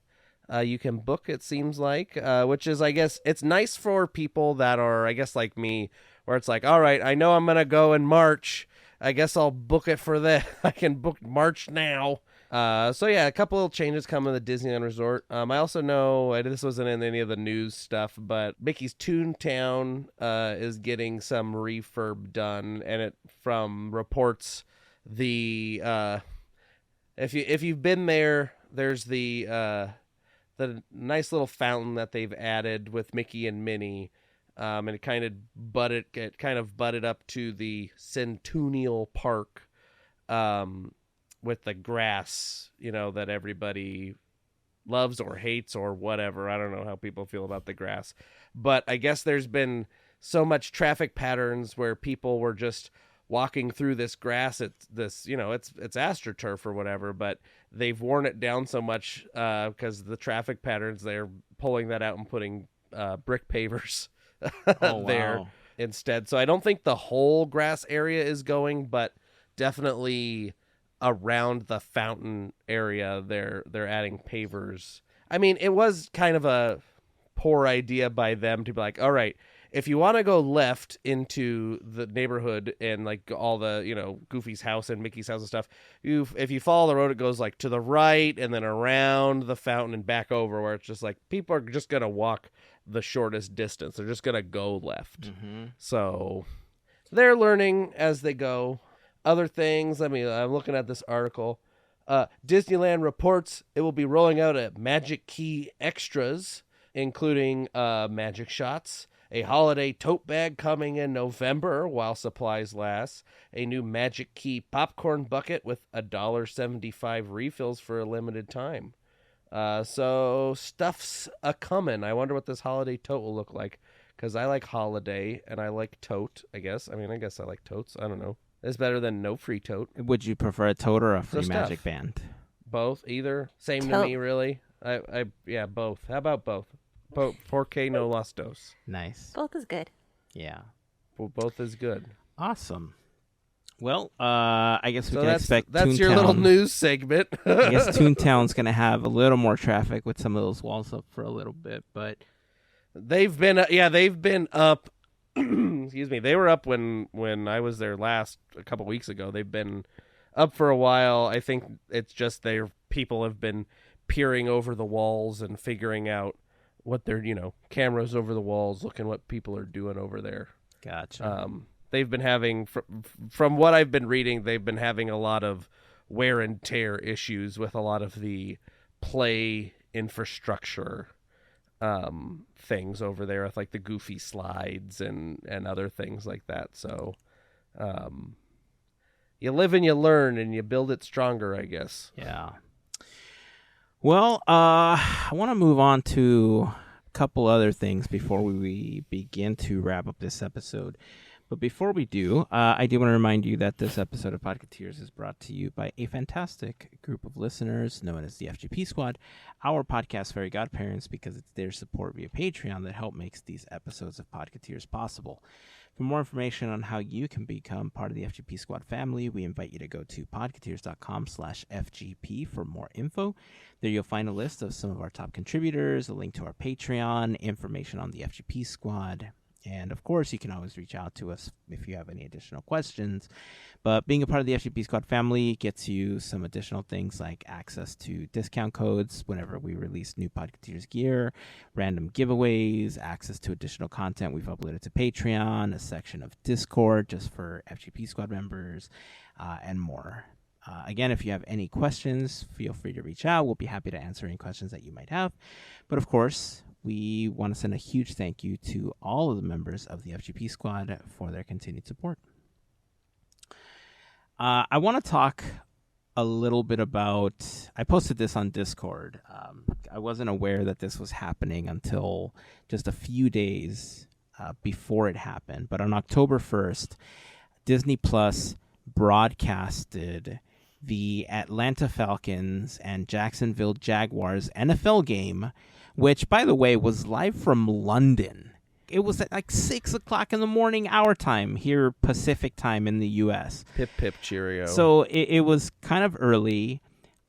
You can book. It seems like, which is, I guess, it's nice for people that are, I guess, like me, where it's like, all right, I know I'm gonna go in March. I guess I'll book it for that. I can book March now. So yeah, a couple little changes coming to the Disneyland Resort. I also know this wasn't in any of the news stuff, but Mickey's Toon Town is getting some refurb done, and it from reports if you've been there, there's the nice little fountain that they've added with Mickey and Minnie. And it kind of butted up to the Centennial Park, with the grass, that everybody loves or hates or whatever. I don't know how people feel about the grass, but I guess there's been so much traffic patterns where people were just walking through this grass. It's AstroTurf or whatever, but they've worn it down so much because the traffic patterns, they're pulling that out and putting brick pavers there instead. So I don't think the whole grass area is going, but definitely around the fountain area they're adding pavers. I mean, it was kind of a poor idea by them to be like, all right, if you want to go left into the neighborhood and like all the, Goofy's house and Mickey's house and stuff, if you follow the road, it goes like to the right and then around the fountain and back over, where it's just like people are just going to walk the shortest distance. They're just going to go left. Mm-hmm. So they're learning as they go. Other things, I'm looking at this article. Disneyland reports it will be rolling out a Magic Key Extras, including magic shots, a holiday tote bag coming in November while supplies last, a new Magic Key popcorn bucket with $1.75 refills for a limited time. So stuff's a-coming. I wonder what this holiday tote will look like, because I like holiday and I like tote, I guess. I guess I like totes. I don't know. It's better than no free tote. Would you prefer a tote or a free magic band? Both, either. Same Tote. To me, really. Yeah, both. How about both? 4K no los dos. Nice. Both is good. Yeah. Well, both is good. Awesome. Well, I guess we can expect that's Toon your Town. little news segment. I guess Toon Town's going to have a little more traffic with some of those walls up for a little bit, but they've been up. Excuse me. They were up when I was there last a couple weeks ago. They've been up for a while. I think it's just people have been peering over the walls and figuring out what they're, cameras over the walls, looking what people are doing over there. Gotcha. They've been having, from what I've been reading, they've been having a lot of wear and tear issues with a lot of the play infrastructure things over there, with like the Goofy slides and other things like that. So you live and you learn and you build it stronger, I guess. Yeah. Well, I want to move on to a couple other things before we begin to wrap up this episode. But before we do, I do want to remind you that this episode of Podketeers is brought to you by a fantastic group of listeners known as the FGP Squad, our podcast Fairy Godparents, because it's their support via Patreon that help makes these episodes of Podketeers possible. For more information on how you can become part of the FGP Squad family, we invite you to go to podketeers.com/FGP for more info. There you'll find a list of some of our top contributors, a link to our Patreon, information on the FGP Squad. And, of course, you can always reach out to us if you have any additional questions. But being a part of the FGP Squad family gets you some additional things like access to discount codes whenever we release new Podketeers gear, random giveaways, access to additional content we've uploaded to Patreon, a section of Discord just for FGP Squad members, and more. Again, if you have any questions, feel free to reach out. We'll be happy to answer any questions that you might have. But, of course, we want to send a huge thank you to all of the members of the FGP Squad for their continued support. I want to talk a little bit about, I posted this on Discord. I wasn't aware that this was happening until just a few days before it happened. But on October 1st, Disney Plus broadcasted the Atlanta Falcons and Jacksonville Jaguars NFL game, which, by the way, was live from London. It was at like 6 o'clock in the morning, our time, here Pacific time in the U.S. Pip, pip, cheerio. So it was kind of early.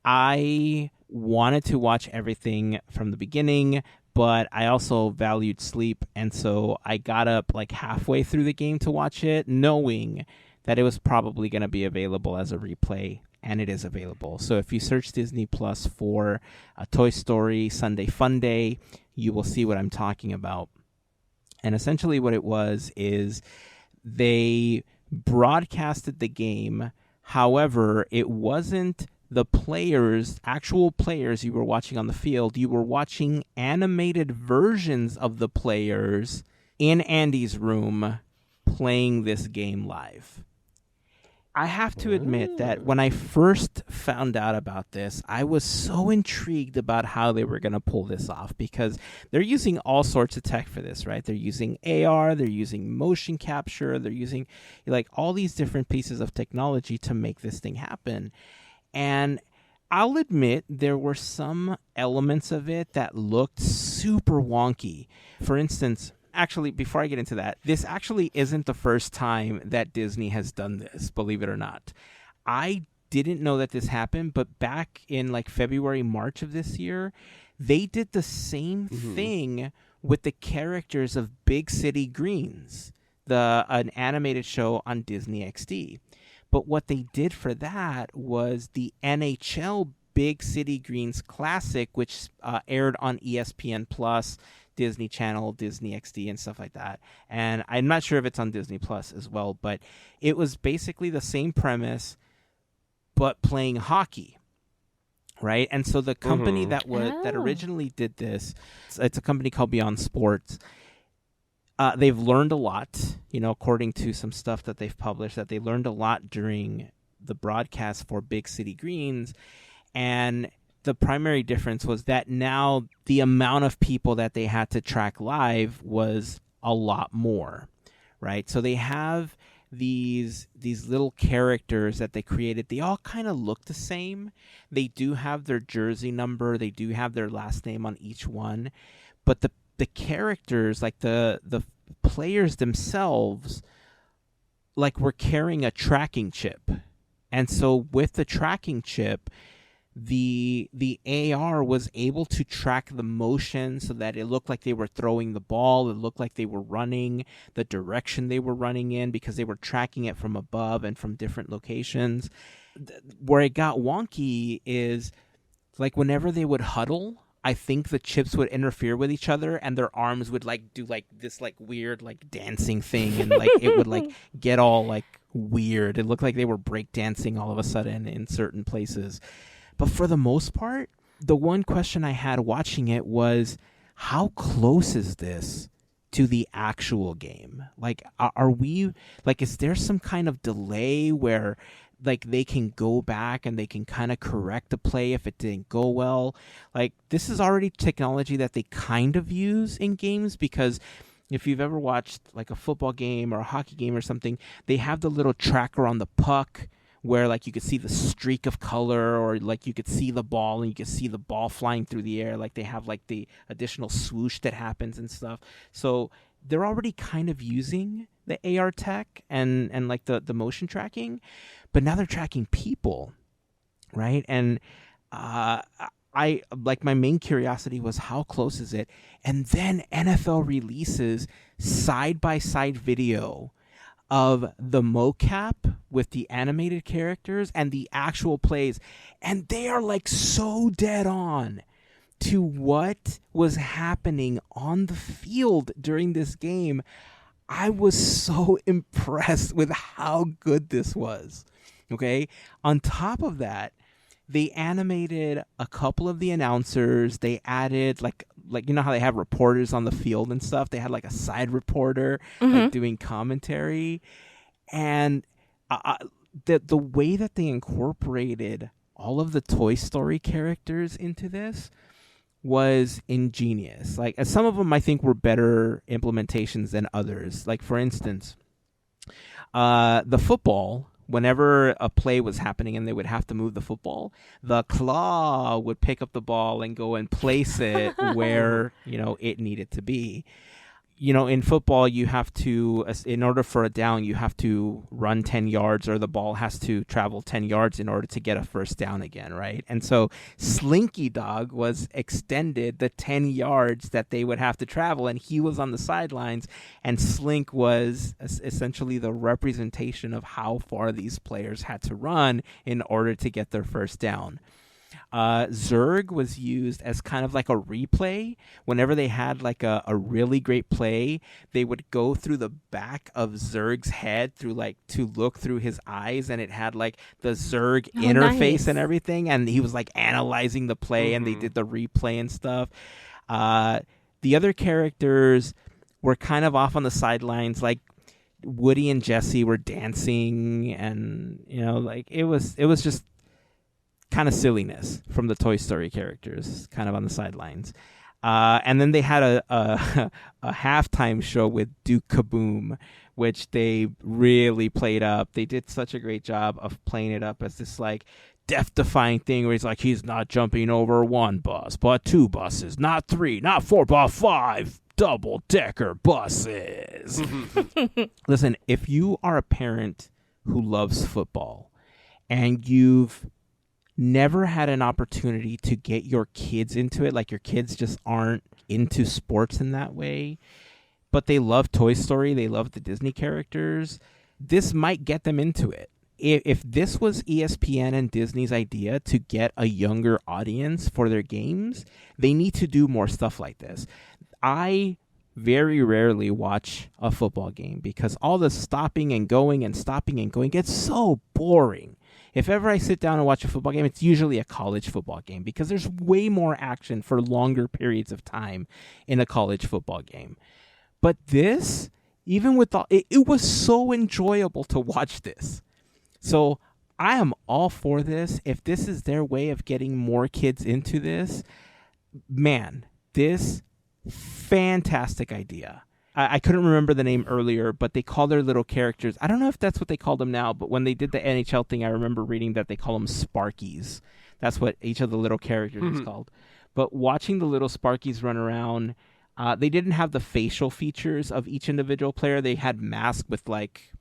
I wanted to watch everything from the beginning, but I also valued sleep, and so I got up like halfway through the game to watch it, knowing that it was probably going to be available as a replay, and it is available. So if you search Disney Plus for a Toy Story Sunday Fun Day, you will see what I'm talking about. And essentially what it was is they broadcasted the game. However, it wasn't the players, actual players you were watching on the field. You were watching animated versions of the players in Andy's room playing this game live. I have to admit that when I first found out about this, I was so intrigued about how they were going to pull this off, because they're using all sorts of tech for this, right? They're using AR, they're using motion capture, they're using like all these different pieces of technology to make this thing happen. And I'll admit there were some elements of it that looked super wonky. For instance, actually, before I get into that, this actually isn't the first time that Disney has done this, believe it or not. I didn't know that this happened, but back in like February, March of this year, they did the same thing with the characters of Big City Greens, an animated show on Disney XD. But what they did for that was the NHL Big City Greens Classic, which aired on ESPN Plus, Disney Channel, Disney XD, and stuff like that. And I'm not sure if it's on Disney Plus as well, but it was basically the same premise, but playing hockey, right? And so the company that originally did this, it's a company called Beyond Sports. They've learned a lot, according to some stuff that they've published, that they learned a lot during the broadcast for Big City Greens. And the primary difference was that now the amount of people that they had to track live was a lot more, right? So they have these little characters that they created. They all kind of look the same. They do have their jersey number. They do have their last name on each one. But the characters, like the players themselves, like were carrying a tracking chip. And so with the tracking chip, the AR was able to track the motion so that it looked like they were throwing the ball. It looked like they were running, the direction they were running in, because they were tracking it from above and from different locations. Where it got wonky is like whenever they would huddle, I think the chips would interfere with each other and their arms would like do like this like weird like dancing thing, and like it would like get all like weird. It looked like they were breakdancing all of a sudden in certain places. But for the most part, the one question I had watching it was, how close is this to the actual game? Like, are we, like, is there some kind of delay where, like, they can go back and they can kind of correct the play if it didn't go well? Like, this is already technology that they kind of use in games, because if you've ever watched, like, a football game or a hockey game or something, they have the little tracker on the puck where like you could see the streak of color, or like you could see the ball and you could see the ball flying through the air. Like they have like the additional swoosh that happens and stuff. So they're already kind of using the AR tech and like the motion tracking, but now they're tracking people, right? And I like, my main curiosity was, how close is it? And then NFL releases side-by-side video of the mocap with the animated characters and the actual plays, and they are like so dead on to what was happening on the field during this game. I was so impressed with how good this was. Okay, on top of that, they animated a couple of the announcers. They added like you know how they have reporters on the field and stuff. They had like a side reporter like doing commentary, and the way that they incorporated all of the Toy Story characters into this was ingenious. Like, some of them I think were better implementations than others. Like, for instance, The football, whenever a play was happening and they would have to move the football, the claw would pick up the ball and go and place it where, it needed to be. In football, you have to, in order for a down, you have to run 10 yards or the ball has to travel 10 yards in order to get a first down again, right? And so Slinky Dog was extended the 10 yards that they would have to travel, and he was on the sidelines, and Slink was essentially the representation of how far these players had to run in order to get their first down. Zerg was used as kind of like a replay. Whenever they had like a really great play, they would go through the back of Zerg's head to look through his eyes, and it had like the Zerg interface nice. And everything, and he was like analyzing the play, and they did the replay and stuff. The other characters were kind of off on the sidelines, like Woody and Jesse were dancing, and it was just kind of silliness from the Toy Story characters, kind of on the sidelines. And then they had a halftime show with Duke Kaboom, which they really played up. They did such a great job of playing it up as this like death-defying thing where he's like, he's not jumping over one bus, but two buses, not three, not four, but five double-decker buses. Listen, if you are a parent who loves football and you've never had an opportunity to get your kids into it, like your kids just aren't into sports in that way, but they love Toy Story, they love the Disney characters, this might get them into it. If this was ESPN and Disney's idea to get a younger audience for their games, they need to do more stuff like this. I very rarely watch a football game because all the stopping and going and stopping and going gets so boring. If ever I sit down and watch a football game, it's usually a college football game because there's way more action for longer periods of time in a college football game. But this, even with it was so enjoyable to watch this. So I am all for this. If this is their way of getting more kids into this, man, this fantastic idea. I couldn't remember the name earlier, but they call their little characters, I don't know if that's what they call them now, but when they did the NHL thing, I remember reading that they call them Sparkies. That's what each of the little characters is called. But watching the little Sparkies run around, they didn't have the facial features of each individual player. They had masks with like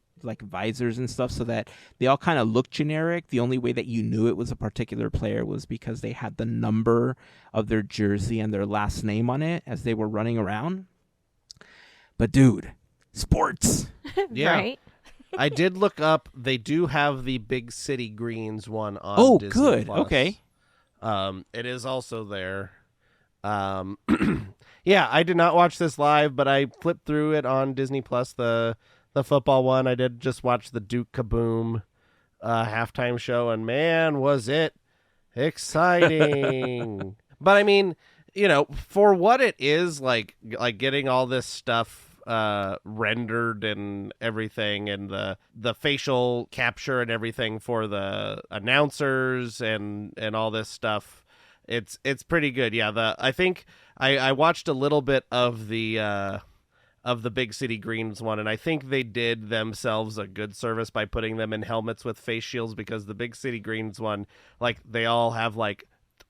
visors and stuff so that they all kind of looked generic. The only way that you knew it was a particular player was because they had the number of their jersey and their last name on it as they were running around. But dude, sports. Yeah. Right? I did look up. They do have the Big City Greens one on Disney good. Plus. Okay. It is also there. Yeah, I did not watch this live, but I flipped through it on Disney Plus, the football one. I did just watch the Duke Kaboom halftime show, and man, was it exciting. But I mean, for what it is, like getting all this stuff rendered and everything, and the facial capture and everything for the announcers and all this stuff, it's pretty good. Yeah, I think I watched a little bit of the Big City Greens one, and I think they did themselves a good service by putting them in helmets with face shields, because the Big City Greens one, like, they all have like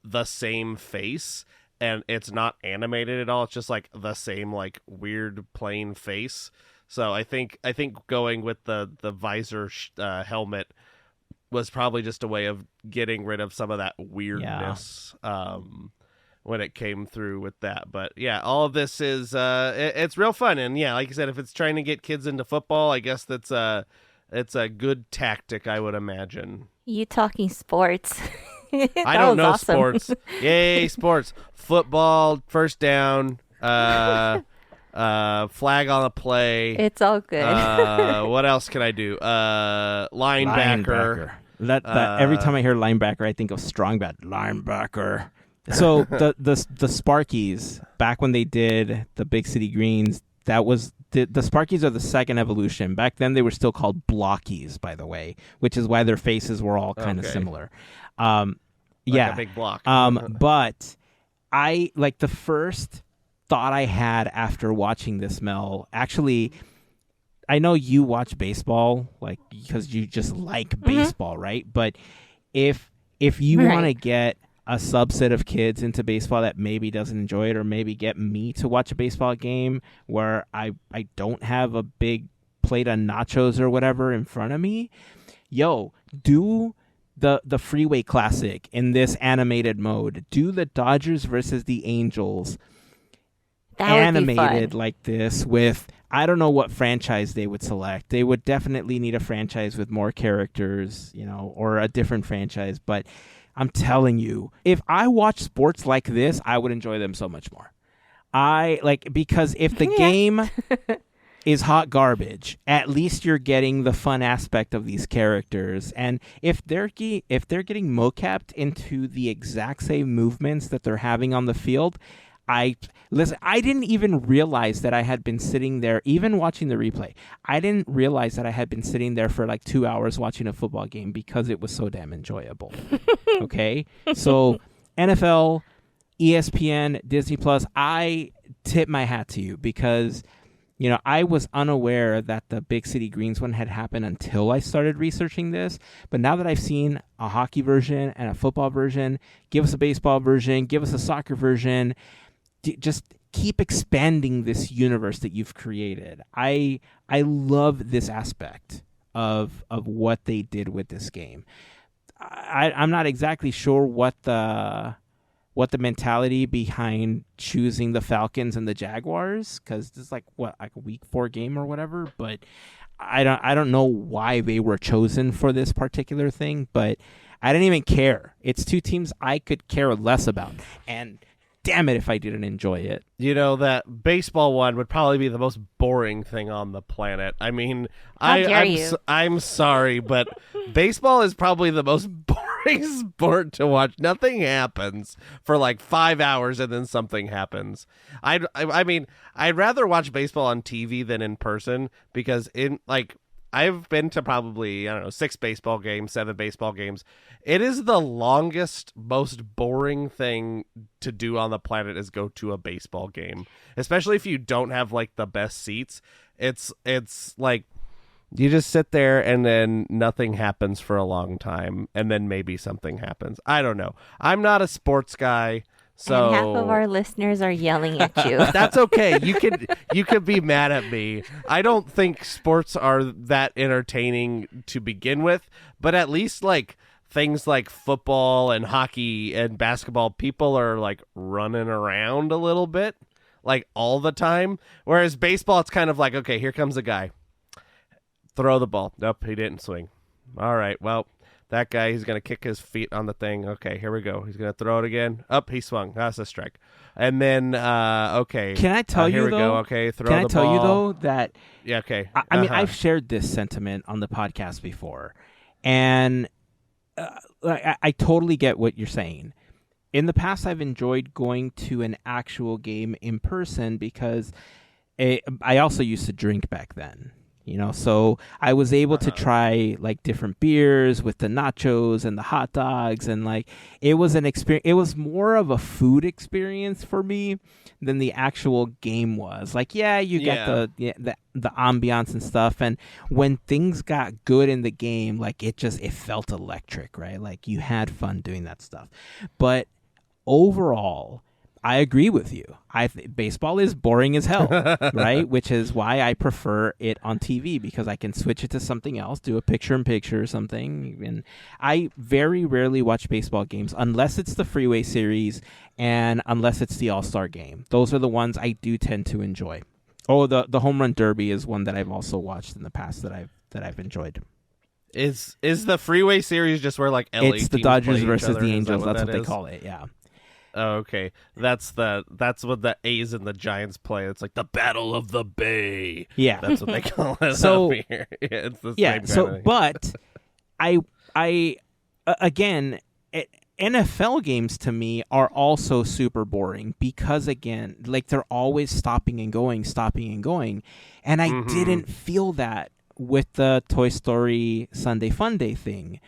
the same face. And it's not animated at all. It's just like the same like weird plain face. So I think going with the visor helmet was probably just a way of getting rid of some of that weirdness when it came through with that. But yeah, all of this is it's real fun. And yeah, like you said, if it's trying to get kids into football, I guess it's a good tactic, I would imagine. You talking sports? I don't know awesome. Sports. Yay, sports. Football, first down, flag on a play. It's all good. What else can I do? Linebacker. That every time I hear linebacker, I think of strong bad linebacker. So the Sparkies, back when they did the Big City Greens, that was the Sparkies are the second evolution. Back then they were still called Blockies, by the way, which is why their faces were all kind of similar. Like a big block. But I like the first thought I had after watching this, Mel, actually, I know you watch baseball like because you just like baseball, right? But if you Right. want to get a subset of kids into baseball that maybe doesn't enjoy it, or maybe get me to watch a baseball game where I don't have a big plate of nachos or whatever in front of me, do the Freeway Classic in this animated mode. Do the Dodgers versus the Angels That would animated be fun. like this with, I don't know what franchise they would select. They would definitely need a franchise with more characters, or a different franchise. But I'm telling you, if I watch sports like this, I would enjoy them so much more. Because if the game is hot garbage, at least you're getting the fun aspect of these characters. And if they're getting mocapped into the exact same movements that they're having on the field, I didn't even realize that I had been sitting there, even watching the replay. I didn't realize that I had been sitting there for like 2 hours watching a football game because it was so damn enjoyable. Okay? So NFL, ESPN, Disney Plus, I tip my hat to you because I was unaware that the Big City Greens one had happened until I started researching this. But now that I've seen a hockey version and a football version, give us a baseball version, give us a soccer version, just keep expanding this universe that you've created. I love this aspect of what they did with this game. I'm not exactly sure what the mentality behind choosing the Falcons and the Jaguars, because this is like a week 4 game or whatever. But I don't know why they were chosen for this particular thing. But I didn't even care. It's 2 teams I could care less about, and damn it if I didn't enjoy it. That baseball one would probably be the most boring thing on the planet. I mean, How dare you. I'm sorry, but baseball is probably the most boring sport to watch. Nothing happens for like 5 hours and then something happens. I mean, I'd rather watch baseball on TV than in person, because I've been to probably, 6 baseball games, 7 baseball games. It is the longest, most boring thing to do on the planet is go to a baseball game, especially if you don't have like the best seats. It's like you just sit there and then nothing happens for a long time, and then maybe something happens. I don't know. I'm not a sports guy. So And half of our listeners are yelling at you. That's okay. You could be mad at me. I don't think sports are that entertaining to begin with, but at least like things like football and hockey and basketball, people are like running around a little bit, like all the time. Whereas baseball, it's kind of like, okay, here comes a guy. Throw the ball. Nope, he didn't swing. All right, well, that guy, he's going to kick his feet on the thing. Okay, here we go. He's going to throw it again. Up, he swung. That's a strike. And then, okay. Can I tell you, here we though? go. Okay, throw the ball. Can I tell you, though, that... Yeah, okay. I mean, I've shared this sentiment on the podcast before, and I totally get what you're saying. In the past, I've enjoyed going to an actual game in person because I also used to drink back then. So I was able to try like different beers with the nachos and the hot dogs, and like it was an experience. It was more of a food experience for me than the actual game was. Like, yeah, you get the ambiance and stuff, and when things got good in the game, like it felt electric, right? Like you had fun doing that stuff. But overall, I agree with you. Baseball is boring as hell, right? Which is why I prefer it on TV, because I can switch it to something else, do a picture-in-picture or something. And I very rarely watch baseball games unless it's the Freeway Series and unless it's the All-Star Game. Those are the ones I do tend to enjoy. Oh, the Home Run Derby is one that I've also watched in the past that I've enjoyed. Is the Freeway Series just where like LA It's the teams Dodgers play each versus other? the Is Angels. that That's what they is? call it. Yeah. Oh, okay. That's what the A's and the Giants play. It's like the Battle of the Bay. Yeah. That's what they call it So- up here. It's the Yeah. same kind So, of thing. but I again, NFL games to me are also super boring because again, like they're always stopping and going, and I didn't feel that with the Toy Story Sunday Fun Day thing.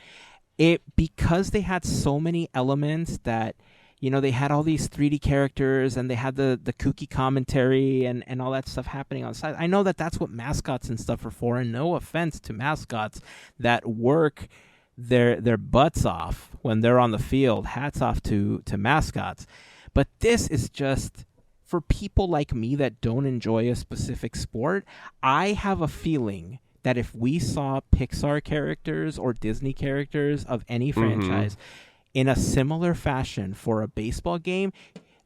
Because they had so many elements that they had all these 3D characters and they had the kooky commentary and all that stuff happening on the side. I know that that's what mascots and stuff are for, and no offense to mascots that work their butts off when they're on the field. Hats off to mascots. But this is just, for people like me that don't enjoy a specific sport, I have a feeling that if we saw Pixar characters or Disney characters of any franchise in a similar fashion for a baseball game,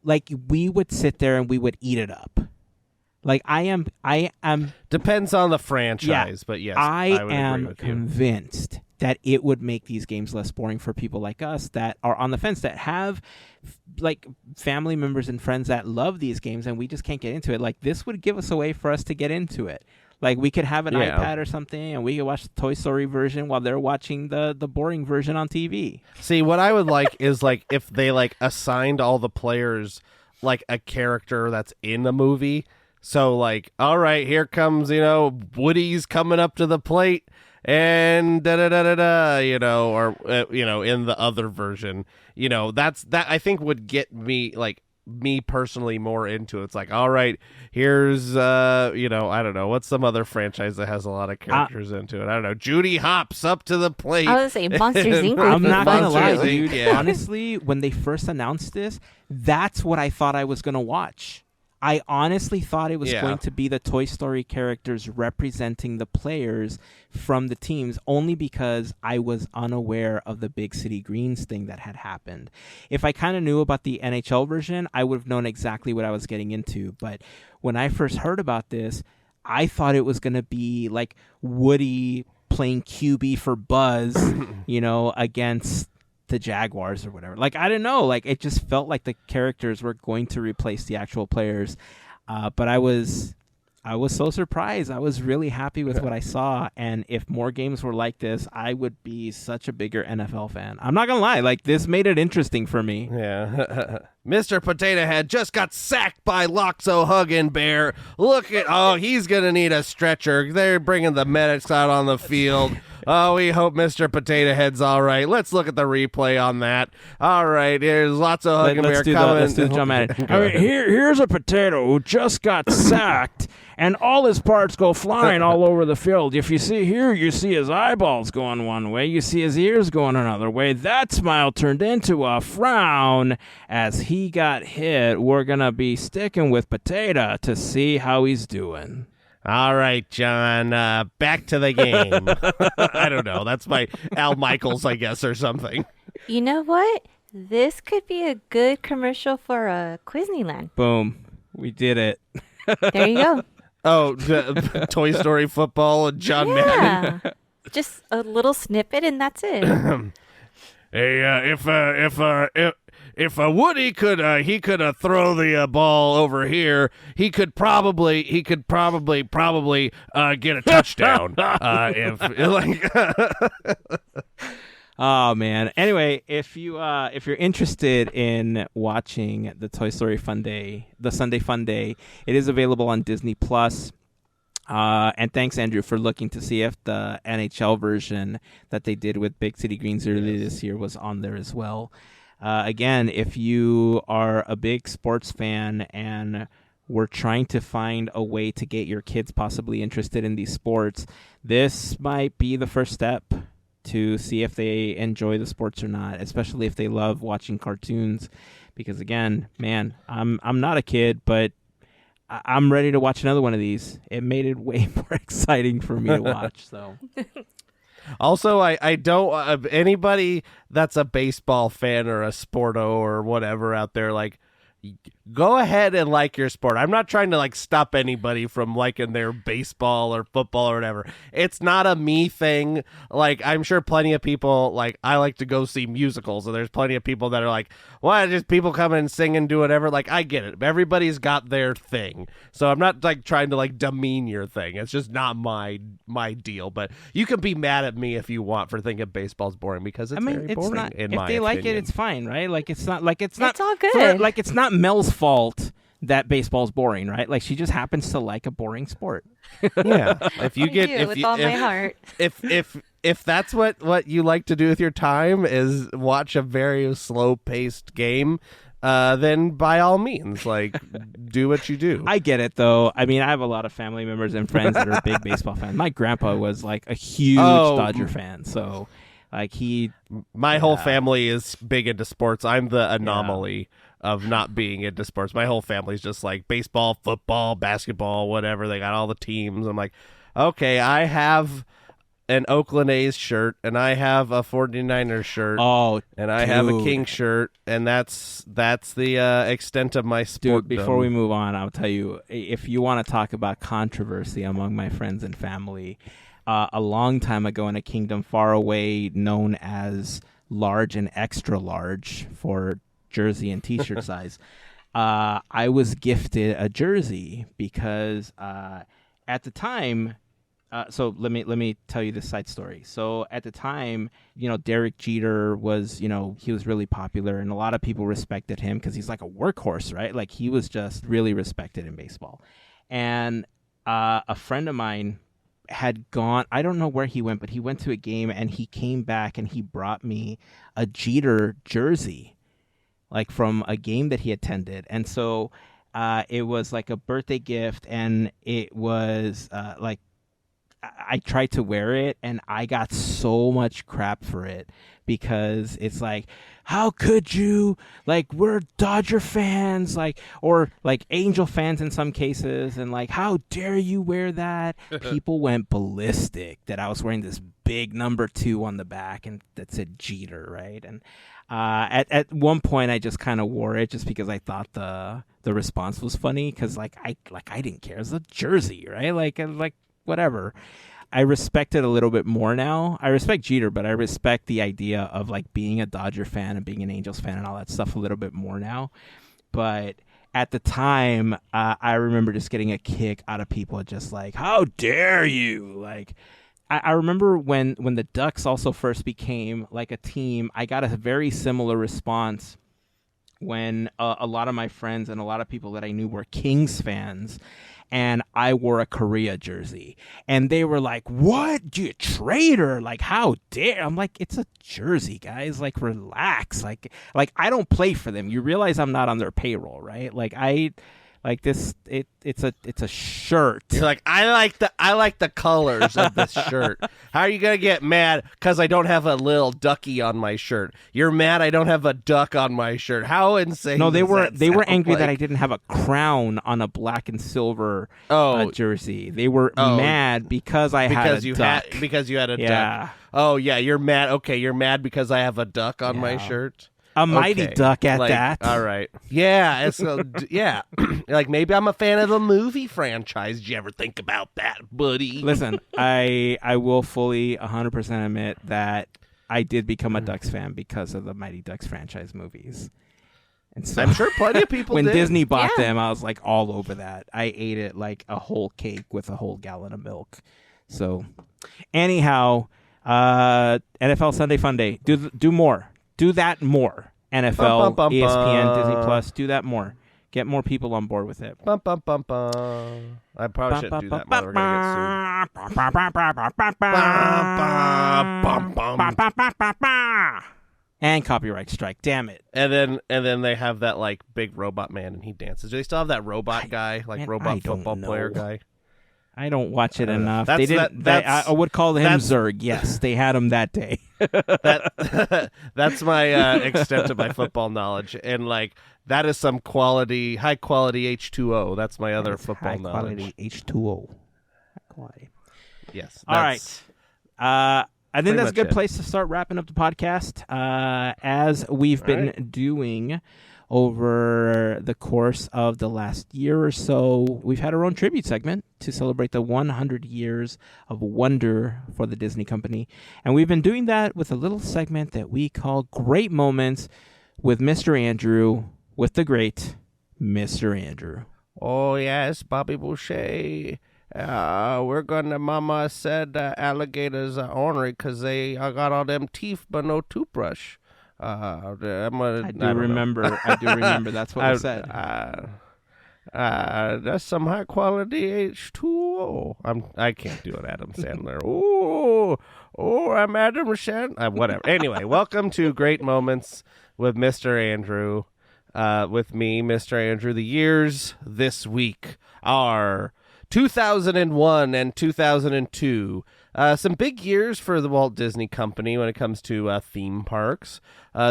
like, we would sit there and we would eat it up. Like, I am Depends on the franchise, but yes, I would agree am with you. convinced that it would make these games less boring for people like us that are on the fence, that have like family members and friends that love these games, and we just can't get into it. Like, this would give us a way for us to get into it. Like, we could have an iPad or something, and we could watch the Toy Story version while they're watching the boring version on TV. See, what I would like is, like, if they, like, assigned all the players, like, a character that's in the movie. So, like, all right, here comes, Woody's coming up to the plate, and da-da-da-da-da, or, in the other version. That I think would get me, like, me personally more into it. It's like, all right, here's I don't know, what's some other franchise that has a lot of characters into it? I don't know. Judy Hopps up to the plate. I was going to say Monsters Inc. would I'm be not fun gonna lie, too. dude. Yeah. Honestly, when they first announced this, that's what I thought I was gonna watch. I honestly thought it was going to be the Toy Story characters representing the players from the teams, only because I was unaware of the Big City Greens thing that had happened. If I kind of knew about the NHL version, I would have known exactly what I was getting into. But when I first heard about this, I thought it was going to be like Woody playing QB for Buzz, against the Jaguars or whatever. Like, I don't know. Like, it just felt like the characters were going to replace the actual players. But I was so surprised. I was really happy with what I saw. And if more games were like this, I would be such a bigger NFL fan. I'm not going to lie. Like, this made it interesting for me. Yeah. Mr. Potato Head just got sacked by Loxo Huggin Bear. He's going to need a stretcher. They're bringing the medics out on the field. Oh, we hope Mr. Potato Head's all right. Let's look at the replay on that. All right, here's lots of Huggin Bear coming. Let's do the jump at it. I mean, here's a potato who just got sacked, and all his parts go flying all over the field. If you see here, you see his eyeballs going one way. You see his ears going another way. That smile turned into a frown as he got hit. We're going to be sticking with Potato to see how he's doing. All right, John, back to the game. I don't know. That's my Al Michaels, I guess, or something. You know what? This could be a good commercial for Disneyland. Boom. We did it. There you go. Oh, Toy Story football and John Madden. Just a little snippet and that's it. Hey, if Woody could throw the ball over here, he could probably get a touchdown. Oh man. Anyway, if you're interested in watching the Toy Story Fun Day, the Sunday Fun Day, it is available on Disney Plus. And thanks, Andrew, for looking to see if the NHL version that they did with Big City Greens earlier this year was on there as well. Again, if you are a big sports fan and we're trying to find a way to get your kids possibly interested in these sports, this might be the first step to see if they enjoy the sports or not, especially if they love watching cartoons. Because again, man, I'm not a kid, but I'm ready to watch another one of these. It made it way more exciting for me to watch. So. Also, I don't anybody that's a baseball fan or a sporto or whatever out there, like, go ahead and like your sport. I'm not trying to like stop anybody from liking their baseball or football or whatever. It's not a me thing. Like, I'm sure plenty of people, like, I like to go see musicals, and there's plenty of people that are like, well, just people come and sing and do whatever. Like, I get it. Everybody's got their thing. So I'm not like trying to like demean your thing. It's just not my deal. But you can be mad at me if you want for thinking baseball's boring, because it's very boring. Not, in if my they opinion. like it, it's fine, right? Like, it's not It's all good. Like, it's not Mel's fault that baseball's boring, right? Like she just happens to like a boring sport. Yeah. If you get if with you all my if, heart. if that's what you like to do with your time is watch a very slow paced game, then by all means, like do what you do. I get it though. I mean, I have a lot of family members and friends that are big baseball fans. My grandpa was like a huge Dodger fan, so like my whole family is big into sports. I'm the anomaly of not being into sports. My whole family's just like baseball, football, basketball, whatever. They got all the teams. I'm like, okay, I have an Oakland A's shirt, and I have a 49ers shirt, and I have a King shirt, and that's the extent of my sport. Dude, before we move on, I'll tell you, if you want to talk about controversy among my friends and family, a long time ago in a kingdom far away known as large and extra large for jersey and t-shirt size, I was gifted a jersey because at the time, so let me tell you this side story. So at the time, Derek Jeter was, he was really popular and a lot of people respected him because he's like a workhorse, right? Like he was just really respected in baseball. And a friend of mine had gone, I don't know where he went, but he went to a game and he came back and he brought me a Jeter jersey, like from a game that he attended. And so it was like a birthday gift, and it was like, I tried to wear it and I got so much crap for it because it's like, how could you, like, we're Dodger fans, like, or like Angel fans in some cases, and like, how dare you wear that? People went ballistic that I was wearing this big number 2 on the back and that said Jeter, right? And at one point I just kind of wore it just because I thought the response was funny because I didn't care. It's a jersey, right? Like whatever. I respect it a little bit more now. I respect Jeter, but I respect the idea of like being a Dodger fan and being an Angels fan and all that stuff a little bit more now. But at the time, I remember just getting a kick out of people just like, how dare you? Like, I remember when the Ducks also first became like a team, I got a very similar response when a lot of my friends and a lot of people that I knew were Kings fans, and I wore a Korea jersey. And they were like, what? You traitor? Like, how dare? I'm like, it's a jersey, guys. Like, relax. Like I don't play for them. You realize I'm not on their payroll, right? Like, it's a shirt. You're like, I like the colors of this shirt. How are you gonna get mad because I don't have a little ducky on my shirt? You're mad I don't have a duck on my shirt. How insane! No, they were angry like? that I didn't have a crown on a black and silver jersey. They were mad because I had a duck. Because you had a yeah. duck. Oh yeah, you're mad. Okay, you're mad because I have a duck on my shirt. A mighty duck at that. All right. Yeah. Yeah. Like, maybe I'm a fan of the movie franchise. Did you ever think about that, buddy? Listen, I will fully 100% admit that I did become a Ducks fan because of the Mighty Ducks franchise movies. And so I'm sure plenty of people when did. Disney bought them, I was like all over that. I ate it like a whole cake with a whole gallon of milk. So anyhow, NFL Sunday Fun Day. Do more. Do that more. NFL, ESPN, Disney Plus, do that more. Get more people on board with it. I probably shouldn't do that. We're gonna get sued. And copyright strike. Damn it. And then they have that like big robot man and he dances. Do they still have that robot guy, like robot football player guy? I don't watch it enough. They didn't. I would call him Zerg. Yes, they had him that day. That's my extent of my football knowledge, and like that is some high quality H2O. That's my other football knowledge. High quality H2O. High quality. Yes. All right. I think that's a good place to start wrapping up the podcast. As we've been doing over the course of the last year or so, we've had our own tribute segment to celebrate the 100 years of wonder for the Disney company. And we've been doing that with a little segment that we call Great Moments with Mr. Andrew, with the great Mr. Andrew. Oh, yes, Bobby Boucher. Mama said alligators are ornery because they got all them teeth but no toothbrush. I do remember. That's what I said. That's some high quality H2O. I can't do it, Adam Sandler. I'm Adam Sandler. Whatever. Anyway, welcome to Great Moments with Mr. Andrew. With me, Mr. Andrew. The years this week are 2001 and 2002. Some big years for the Walt Disney Company when it comes to theme parks.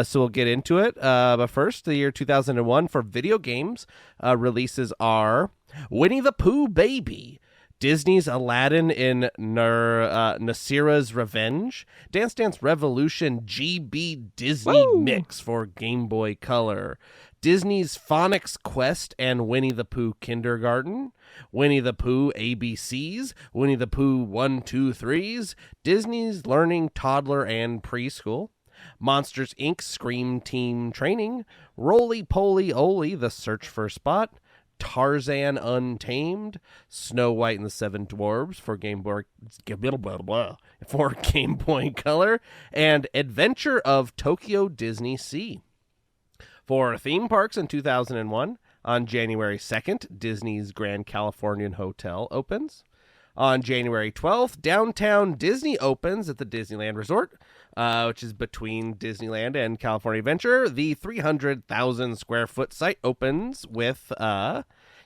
So we'll get into it. But first, the year 2001 for video games releases are Winnie the Pooh Baby, Disney's Aladdin in Nasira's Revenge, Dance Dance Revolution GB Disney Mix for Game Boy Color, Disney's Phonics Quest and Winnie the Pooh Kindergarten, Winnie the Pooh ABCs, Winnie the Pooh 1, 2, 3s, Disney's Learning Toddler and Preschool, Monsters Inc. Scream Team Training, Roly Poly Oly The Search for Spot, Tarzan Untamed, Snow White and the Seven Dwarfs for Game Boy Color, and Adventure of Tokyo Disney Sea. For theme parks in 2001, on January 2nd, Disney's Grand Californian Hotel opens. On January 12th, Downtown Disney opens at the Disneyland Resort, which is between Disneyland and California Adventure. The 300,000 square foot site opens with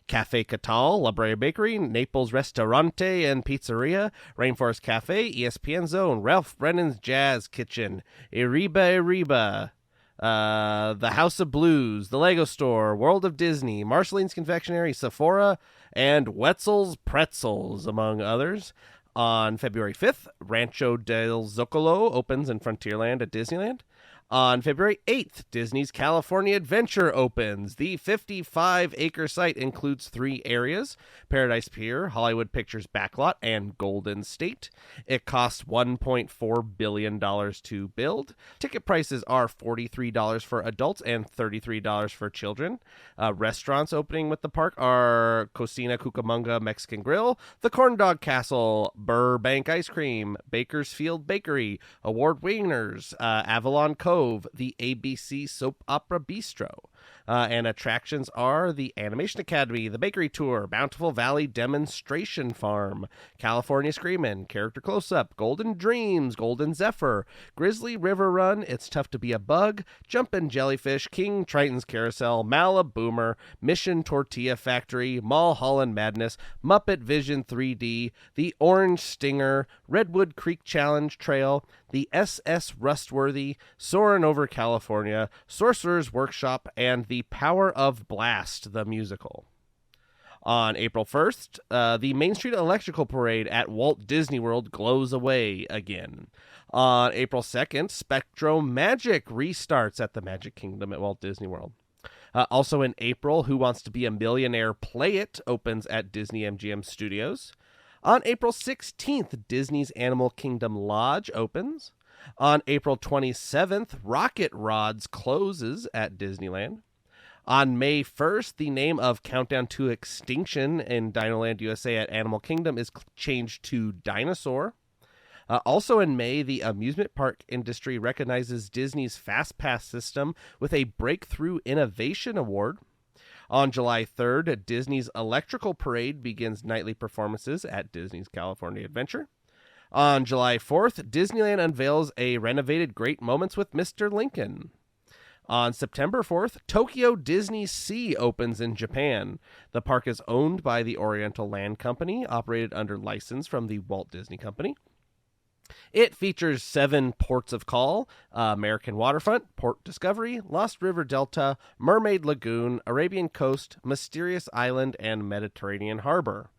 Cafe Catal, La Brea Bakery, Naples Restaurante and Pizzeria, Rainforest Cafe, ESPN Zone, Ralph Brennan's Jazz Kitchen, Iriba, the House of Blues, the Lego Store, World of Disney, Marceline's Confectionery, Sephora, and Wetzel's Pretzels, among others. On February 5th, Rancho del Zocalo opens in Frontierland at Disneyland. On February 8th, Disney's California Adventure opens. The 55-acre site includes 3 areas: Paradise Pier, Hollywood Pictures Backlot, and Golden State. It costs $1.4 billion to build. Ticket prices are $43 for adults and $33 for children. Restaurants opening with the park are Cocina Cucamonga Mexican Grill, the Corn Dog Castle, Burbank Ice Cream, Bakersfield Bakery, Award Winners, Avalon Cove, the ABC Soap Opera Bistro. And attractions are the Animation Academy, the Bakery Tour, Bountiful Valley Demonstration Farm, California Screamin', Character Close-Up, Golden Dreams, Golden Zephyr, Grizzly River Run, It's Tough to Be a Bug, Jumpin' Jellyfish, King Triton's Carousel, Malaboomer, Mission Tortilla Factory, Mulholland Madness, Muppet Vision 3D, the Orange Stinger, Redwood Creek Challenge Trail, the SS Rustworthy, Soarin' Over California, Sorcerer's Workshop, and the Power of Blast, the musical. On April 1st, the Main Street Electrical Parade at Walt Disney World glows away again. On April 2nd, Spectro Magic restarts at the Magic Kingdom at Walt Disney World. Also in April, Who Wants to Be a Millionaire Play It opens at Disney MGM Studios. On April 16th, Disney's Animal Kingdom Lodge opens. On April 27th, Rocket Rods closes at Disneyland. On May 1st, the name of Countdown to Extinction in Dinoland USA at Animal Kingdom is changed to Dinosaur. Also in May, the amusement park industry recognizes Disney's Fast Pass system with a Breakthrough Innovation Award. On July 3rd, Disney's Electrical Parade begins nightly performances at Disney's California Adventure. On July 4th, Disneyland unveils a renovated Great Moments with Mr. Lincoln. On September 4th, Tokyo Disney Sea opens in Japan. The park is owned by the Oriental Land Company, operated under license from the Walt Disney Company. It features 7 ports of call: American Waterfront, Port Discovery, Lost River Delta, Mermaid Lagoon, Arabian Coast, Mysterious Island, and Mediterranean Harbor.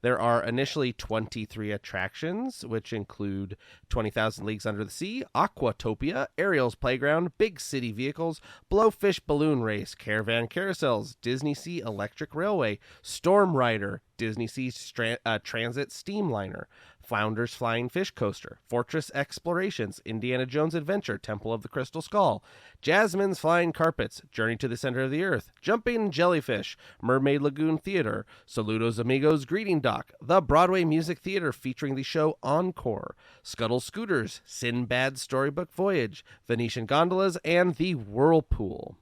There are initially 23 attractions, which include 20,000 Leagues Under the Sea, Aquatopia, Ariel's Playground, Big City Vehicles, Blowfish Balloon Race, Caravan Carousels, Disney Sea Electric Railway, Storm Rider, Disney Sea Transit Steamliner, Flounder's Flying Fish Coaster, Fortress Explorations, Indiana Jones Adventure, Temple of the Crystal Skull, Jasmine's Flying Carpets, Journey to the Center of the Earth, Jumping Jellyfish, Mermaid Lagoon Theater, Saludos Amigos Greeting Dock, the Broadway Music Theater featuring the show Encore, Scuttle Scooters, Sinbad's Storybook Voyage, Venetian Gondolas, and the Whirlpool.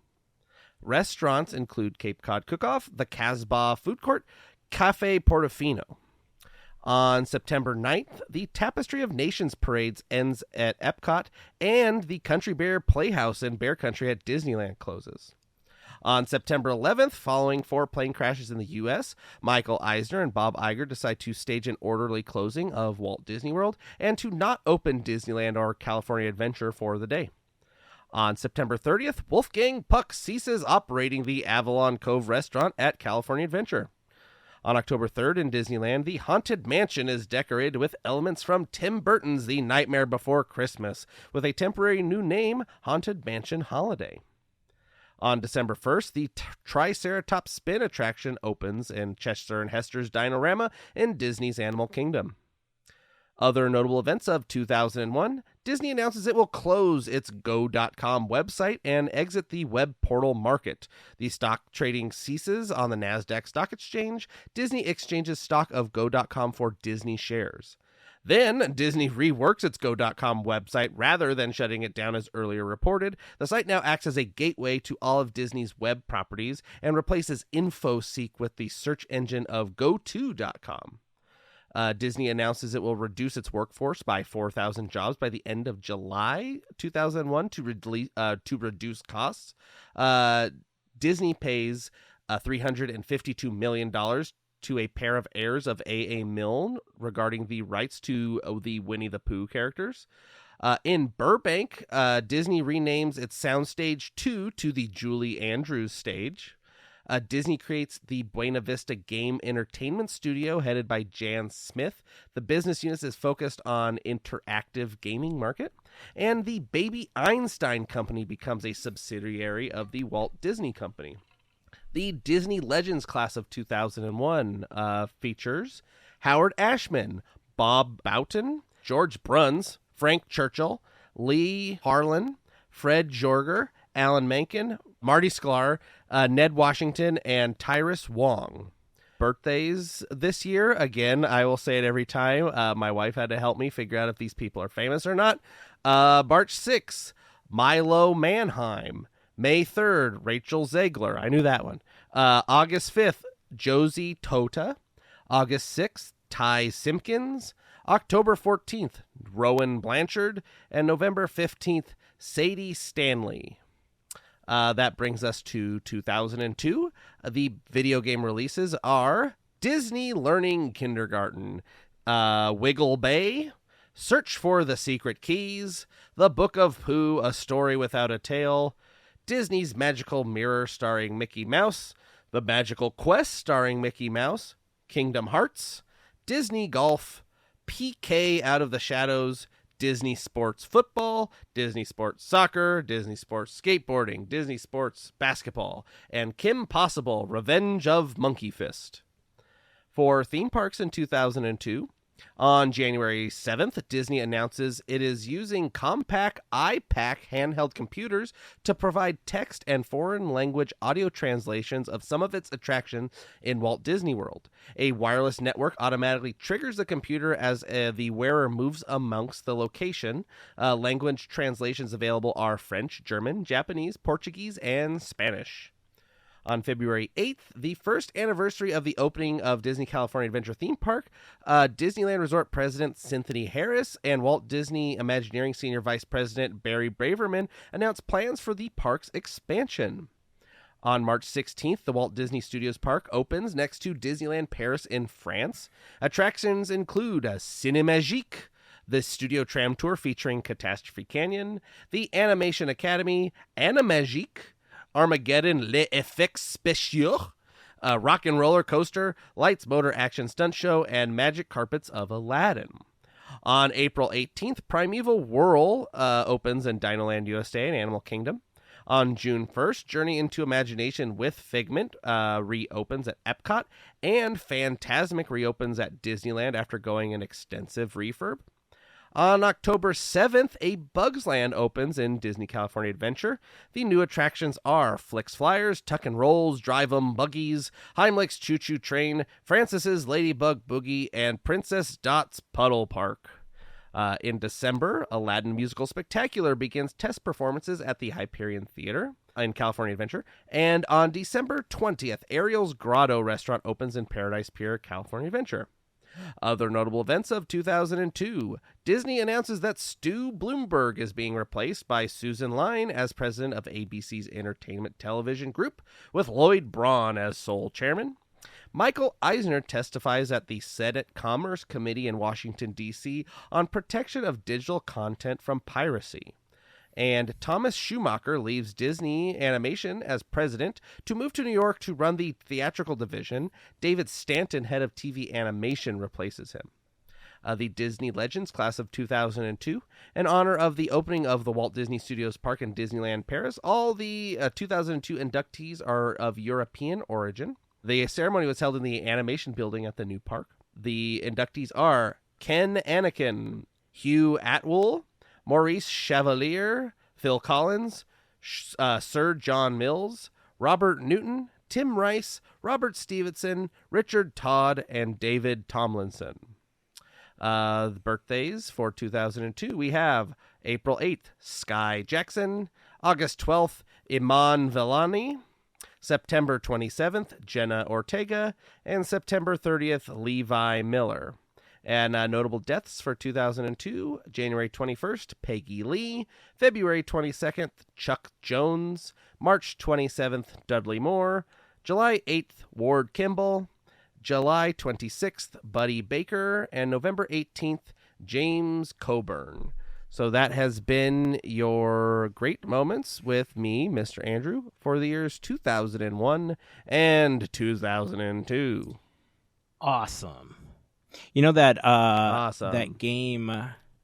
Restaurants include Cape Cod Cook-Off, the Casbah Food Court, Cafe Portofino. On September 9th, the Tapestry of Nations parades ends at Epcot, and the Country Bear Playhouse in Bear Country at Disneyland closes. On September 11th, following 4 plane crashes in the U.S., Michael Eisner and Bob Iger decide to stage an orderly closing of Walt Disney World and to not open Disneyland or California Adventure for the day. On September 30th, Wolfgang Puck ceases operating the Avalon Cove restaurant at California Adventure. On October 3rd in Disneyland, the Haunted Mansion is decorated with elements from Tim Burton's The Nightmare Before Christmas, with a temporary new name, Haunted Mansion Holiday. On December 1st, the Triceratops Spin attraction opens in Chester and Hester's Dinorama in Disney's Animal Kingdom. Other notable events of 2001, Disney announces it will close its Go.com website and exit the web portal market. The stock trading ceases on the NASDAQ Stock Exchange. Disney exchanges stock of Go.com for Disney shares. Then, Disney reworks its Go.com website rather than shutting it down as earlier reported. The site now acts as a gateway to all of Disney's web properties and replaces InfoSeek with the search engine of GoTo.com. Disney announces it will reduce its workforce by 4,000 jobs by the end of July 2001 to reduce costs. Disney pays $352 million to a pair of heirs of A.A. Milne regarding the rights to the Winnie the Pooh characters. In Burbank, Disney renames its Soundstage 2 to the Julie Andrews stage. Disney creates the Buena Vista Game Entertainment Studio, headed by Jan Smith. The business unit is focused on interactive gaming market. And the Baby Einstein Company becomes a subsidiary of the Walt Disney Company. The Disney Legends class of 2001 features Howard Ashman, Bob Boughton, George Bruns, Frank Churchill, Lee Harlan, Fred Jorger, Alan Menken, Marty Sklar, Ned Washington, and Tyrus Wong. Birthdays this year, again, I will say it every time. My wife had to help me figure out if these people are famous or not. March 6th, Milo Manheim. May 3rd, Rachel Zegler. I knew that one. August 5th, Josie Tota. August 6th, Ty Simpkins. October 14th, Rowan Blanchard. And November 15th, Sadie Stanley. That brings us to 2002. The video game releases are Disney Learning Kindergarten, Wiggle Bay, Search for the Secret Keys, The Book of Pooh, A Story Without a Tale, Disney's Magical Mirror starring Mickey Mouse, The Magical Quest starring Mickey Mouse, Kingdom Hearts, Disney Golf, PK Out of the Shadows, Disney Sports Football, Disney Sports Soccer, Disney Sports Skateboarding, Disney Sports Basketball, and Kim Possible, Revenge of Monkey Fist. For theme parks in 2002, on January 7th, Disney announces it is using Compaq iPac handheld computers to provide text and foreign language audio translations of some of its attractions in Walt Disney World. A wireless network automatically triggers the computer as the wearer moves amongst the location. Language translations available are French, German, Japanese, Portuguese, and Spanish. On February 8th, the first anniversary of the opening of Disney California Adventure theme park, Disneyland Resort President Cynthia Harris and Walt Disney Imagineering Senior Vice President Barry Braverman announced plans for the park's expansion. On March 16th, the Walt Disney Studios Park opens next to Disneyland Paris in France. Attractions include Cinemagique, the Studio Tram Tour featuring Catastrophe Canyon, the Animation Academy, Animagique, Armageddon Les Effets Spéciaux, Rock and Roller Coaster, Lights Motor Action Stunt Show, and Magic Carpets of Aladdin. On April 18th, Primeval Whirl opens in Dinoland USA and Animal Kingdom. On June 1st, Journey into Imagination with Figment reopens at Epcot, and Fantasmic reopens at Disneyland after going an extensive refurb. On October 7th, a Bugs Land opens in Disney California Adventure. The new attractions are Flix Flyers, Tuck and Rolls, Drive 'em Buggies, Heimlich's Choo Choo Train, Francis's Ladybug Boogie, and Princess Dot's Puddle Park. In December, Aladdin Musical Spectacular begins test performances at the Hyperion Theater. in California Adventure. And on December 20th, Ariel's Grotto restaurant opens in Paradise Pier, California Adventure. Other notable events of 2002. Disney announces that Stu Bloomberg is being replaced by Susan Lyne as president of ABC's Entertainment Television Group, with Lloyd Braun as sole chairman. Michael Eisner testifies at the Senate Commerce Committee in Washington, D.C. on protection of digital content from piracy. And Thomas Schumacher leaves Disney Animation as president to move to New York to run the theatrical division. David Stanton, head of TV animation, replaces him. The Disney Legends class of 2002, in honor of the opening of the Walt Disney Studios Park in Disneyland, Paris. All the 2002 inductees are of European origin. The ceremony was held in the animation building at the new park. The inductees are Ken Anakin, Hugh Atwell, Maurice Chevalier, Phil Collins, Sir John Mills, Robert Newton, Tim Rice, Robert Stevenson, Richard Todd, and David Tomlinson. The birthdays for 2002, we have April 8th, Sky Jackson, August 12th, Iman Vellani, September 27th, Jenna Ortega, and September 30th, Levi Miller. And notable deaths for 2002, January 21st, Peggy Lee, February 22nd, Chuck Jones, March 27th, Dudley Moore, July 8th, Ward Kimball, July 26th, Buddy Baker, and November 18th, James Coburn. So that has been your great moments with me, Mr. Andrew, for the years 2001 and 2002. Awesome. You know that Awesome. that game,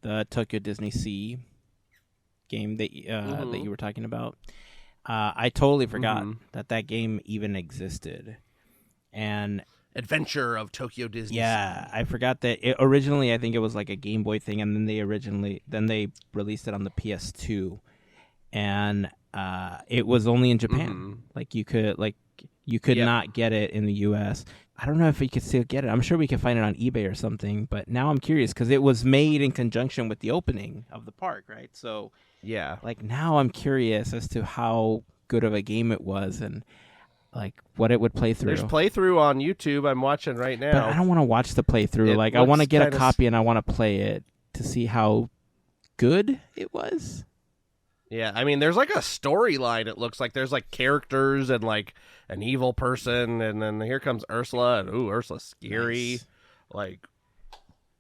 the Tokyo Disney Sea game that that you were talking about? I totally forgot that game even existed. And Adventure of Tokyo Disney. Yeah, I forgot that originally I think it was like a Game Boy thing, and then they released it on the PS2, and it was only in Japan. Like you could not get it in the US. I don't know if we could still get it. I'm sure we could find it on eBay or something. But now I'm curious because it was made in conjunction with the opening of the park, right? So yeah, like now I'm curious as to how good of a game it was and like what it would play through. There's playthrough on YouTube I'm watching right now. But I don't want to watch the playthrough. Like I want to get a copy and I want to play it to see how good it was. Yeah, I mean, there's like a storyline. It looks like there's like characters and like an evil person, and then here comes Ursula, and Ursula's scary, Nice.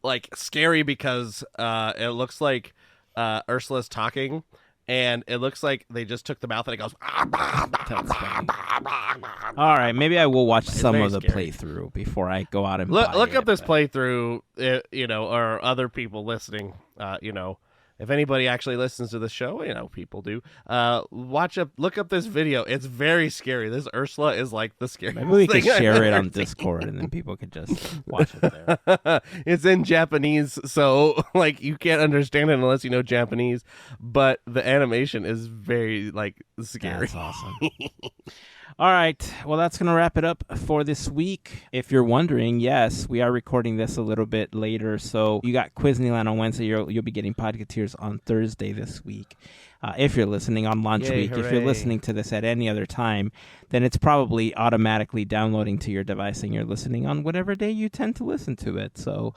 like scary because it looks like Ursula's talking, and it looks like they just took the mouth and it goes. All right, maybe I will watch some of the scary. playthrough before I go out and Look buy up this but... playthrough, or other people listening, If anybody actually listens to the show, people do. Look up this video. It's very scary. This Ursula is like the scariest. Maybe we could thing I've share it ever on Discord, and then people could just watch it there. It's in Japanese, so like you can't understand it unless you know Japanese. But the animation is very scary. That's awesome. All right. Well, that's going to wrap it up for this week. If you're wondering, yes, we are recording this a little bit later. So you got Disneyland on Wednesday. You'll be getting Podketeers on Thursday this week. If you're listening on launch week, hooray. if you're listening to this at any other time, then it's probably automatically downloading to your device and you're listening on whatever day you tend to listen to it. So,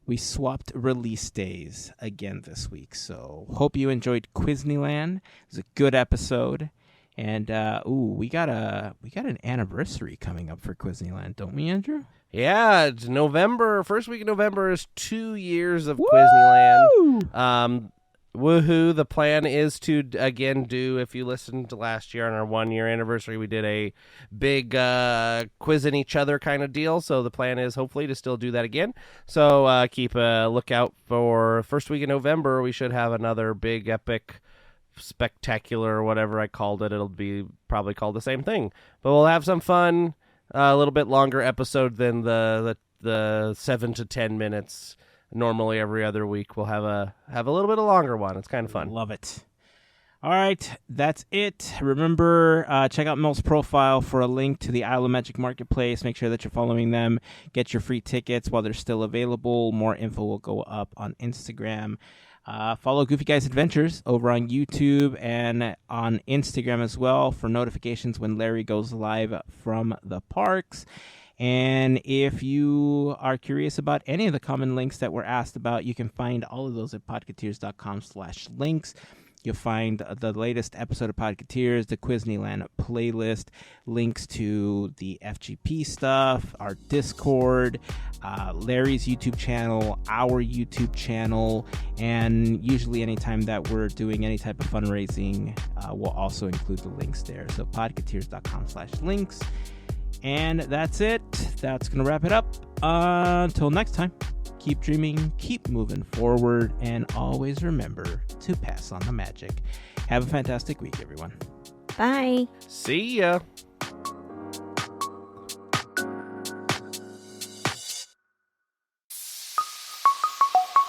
we swapped release days again this week. So hope you enjoyed Disneyland. It was a good episode. And we got an anniversary coming up for Disneyland, don't we, Andrew? Yeah, it's November. First week of November is 2 years of Disneyland. Woohoo! The plan is to again do. If you listened to last year on our 1 year anniversary, we did a big quizzing each other kind of deal. So the plan is hopefully to still do that again. So keep a lookout for first week of November. We should have another big epic. Spectacular or whatever I called it. It'll be probably called the same thing, but we'll have some fun. A little bit longer episode than the 7 to 10 minutes normally every other week. We'll have a little bit of longer one. It's kind of fun. Love it. All right, that's it. Remember, check out Mel's profile for a link to the Isle of Magic Marketplace. Make sure that you're following them. Get your free tickets while they're still available. More info will go up on Instagram. Follow Goofy Guys Adventures over on YouTube and on Instagram as well for notifications when Larry goes live from the parks. And if you are curious about any of the common links that were asked about, you can find all of those at podketeers.com/links. You'll find the latest episode of Podketeers, the Disneyland playlist, links to the FGP stuff, our Discord, Larry's YouTube channel, our YouTube channel, and usually anytime that we're doing any type of fundraising, we'll also include the links there. So podketeers.com/links. And that's it. That's going to wrap it up. Until next time, keep dreaming, keep moving forward, and always remember to pass on the magic. Have a fantastic week, everyone. Bye. See ya.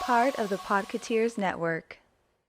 Part of the Podketeers Network.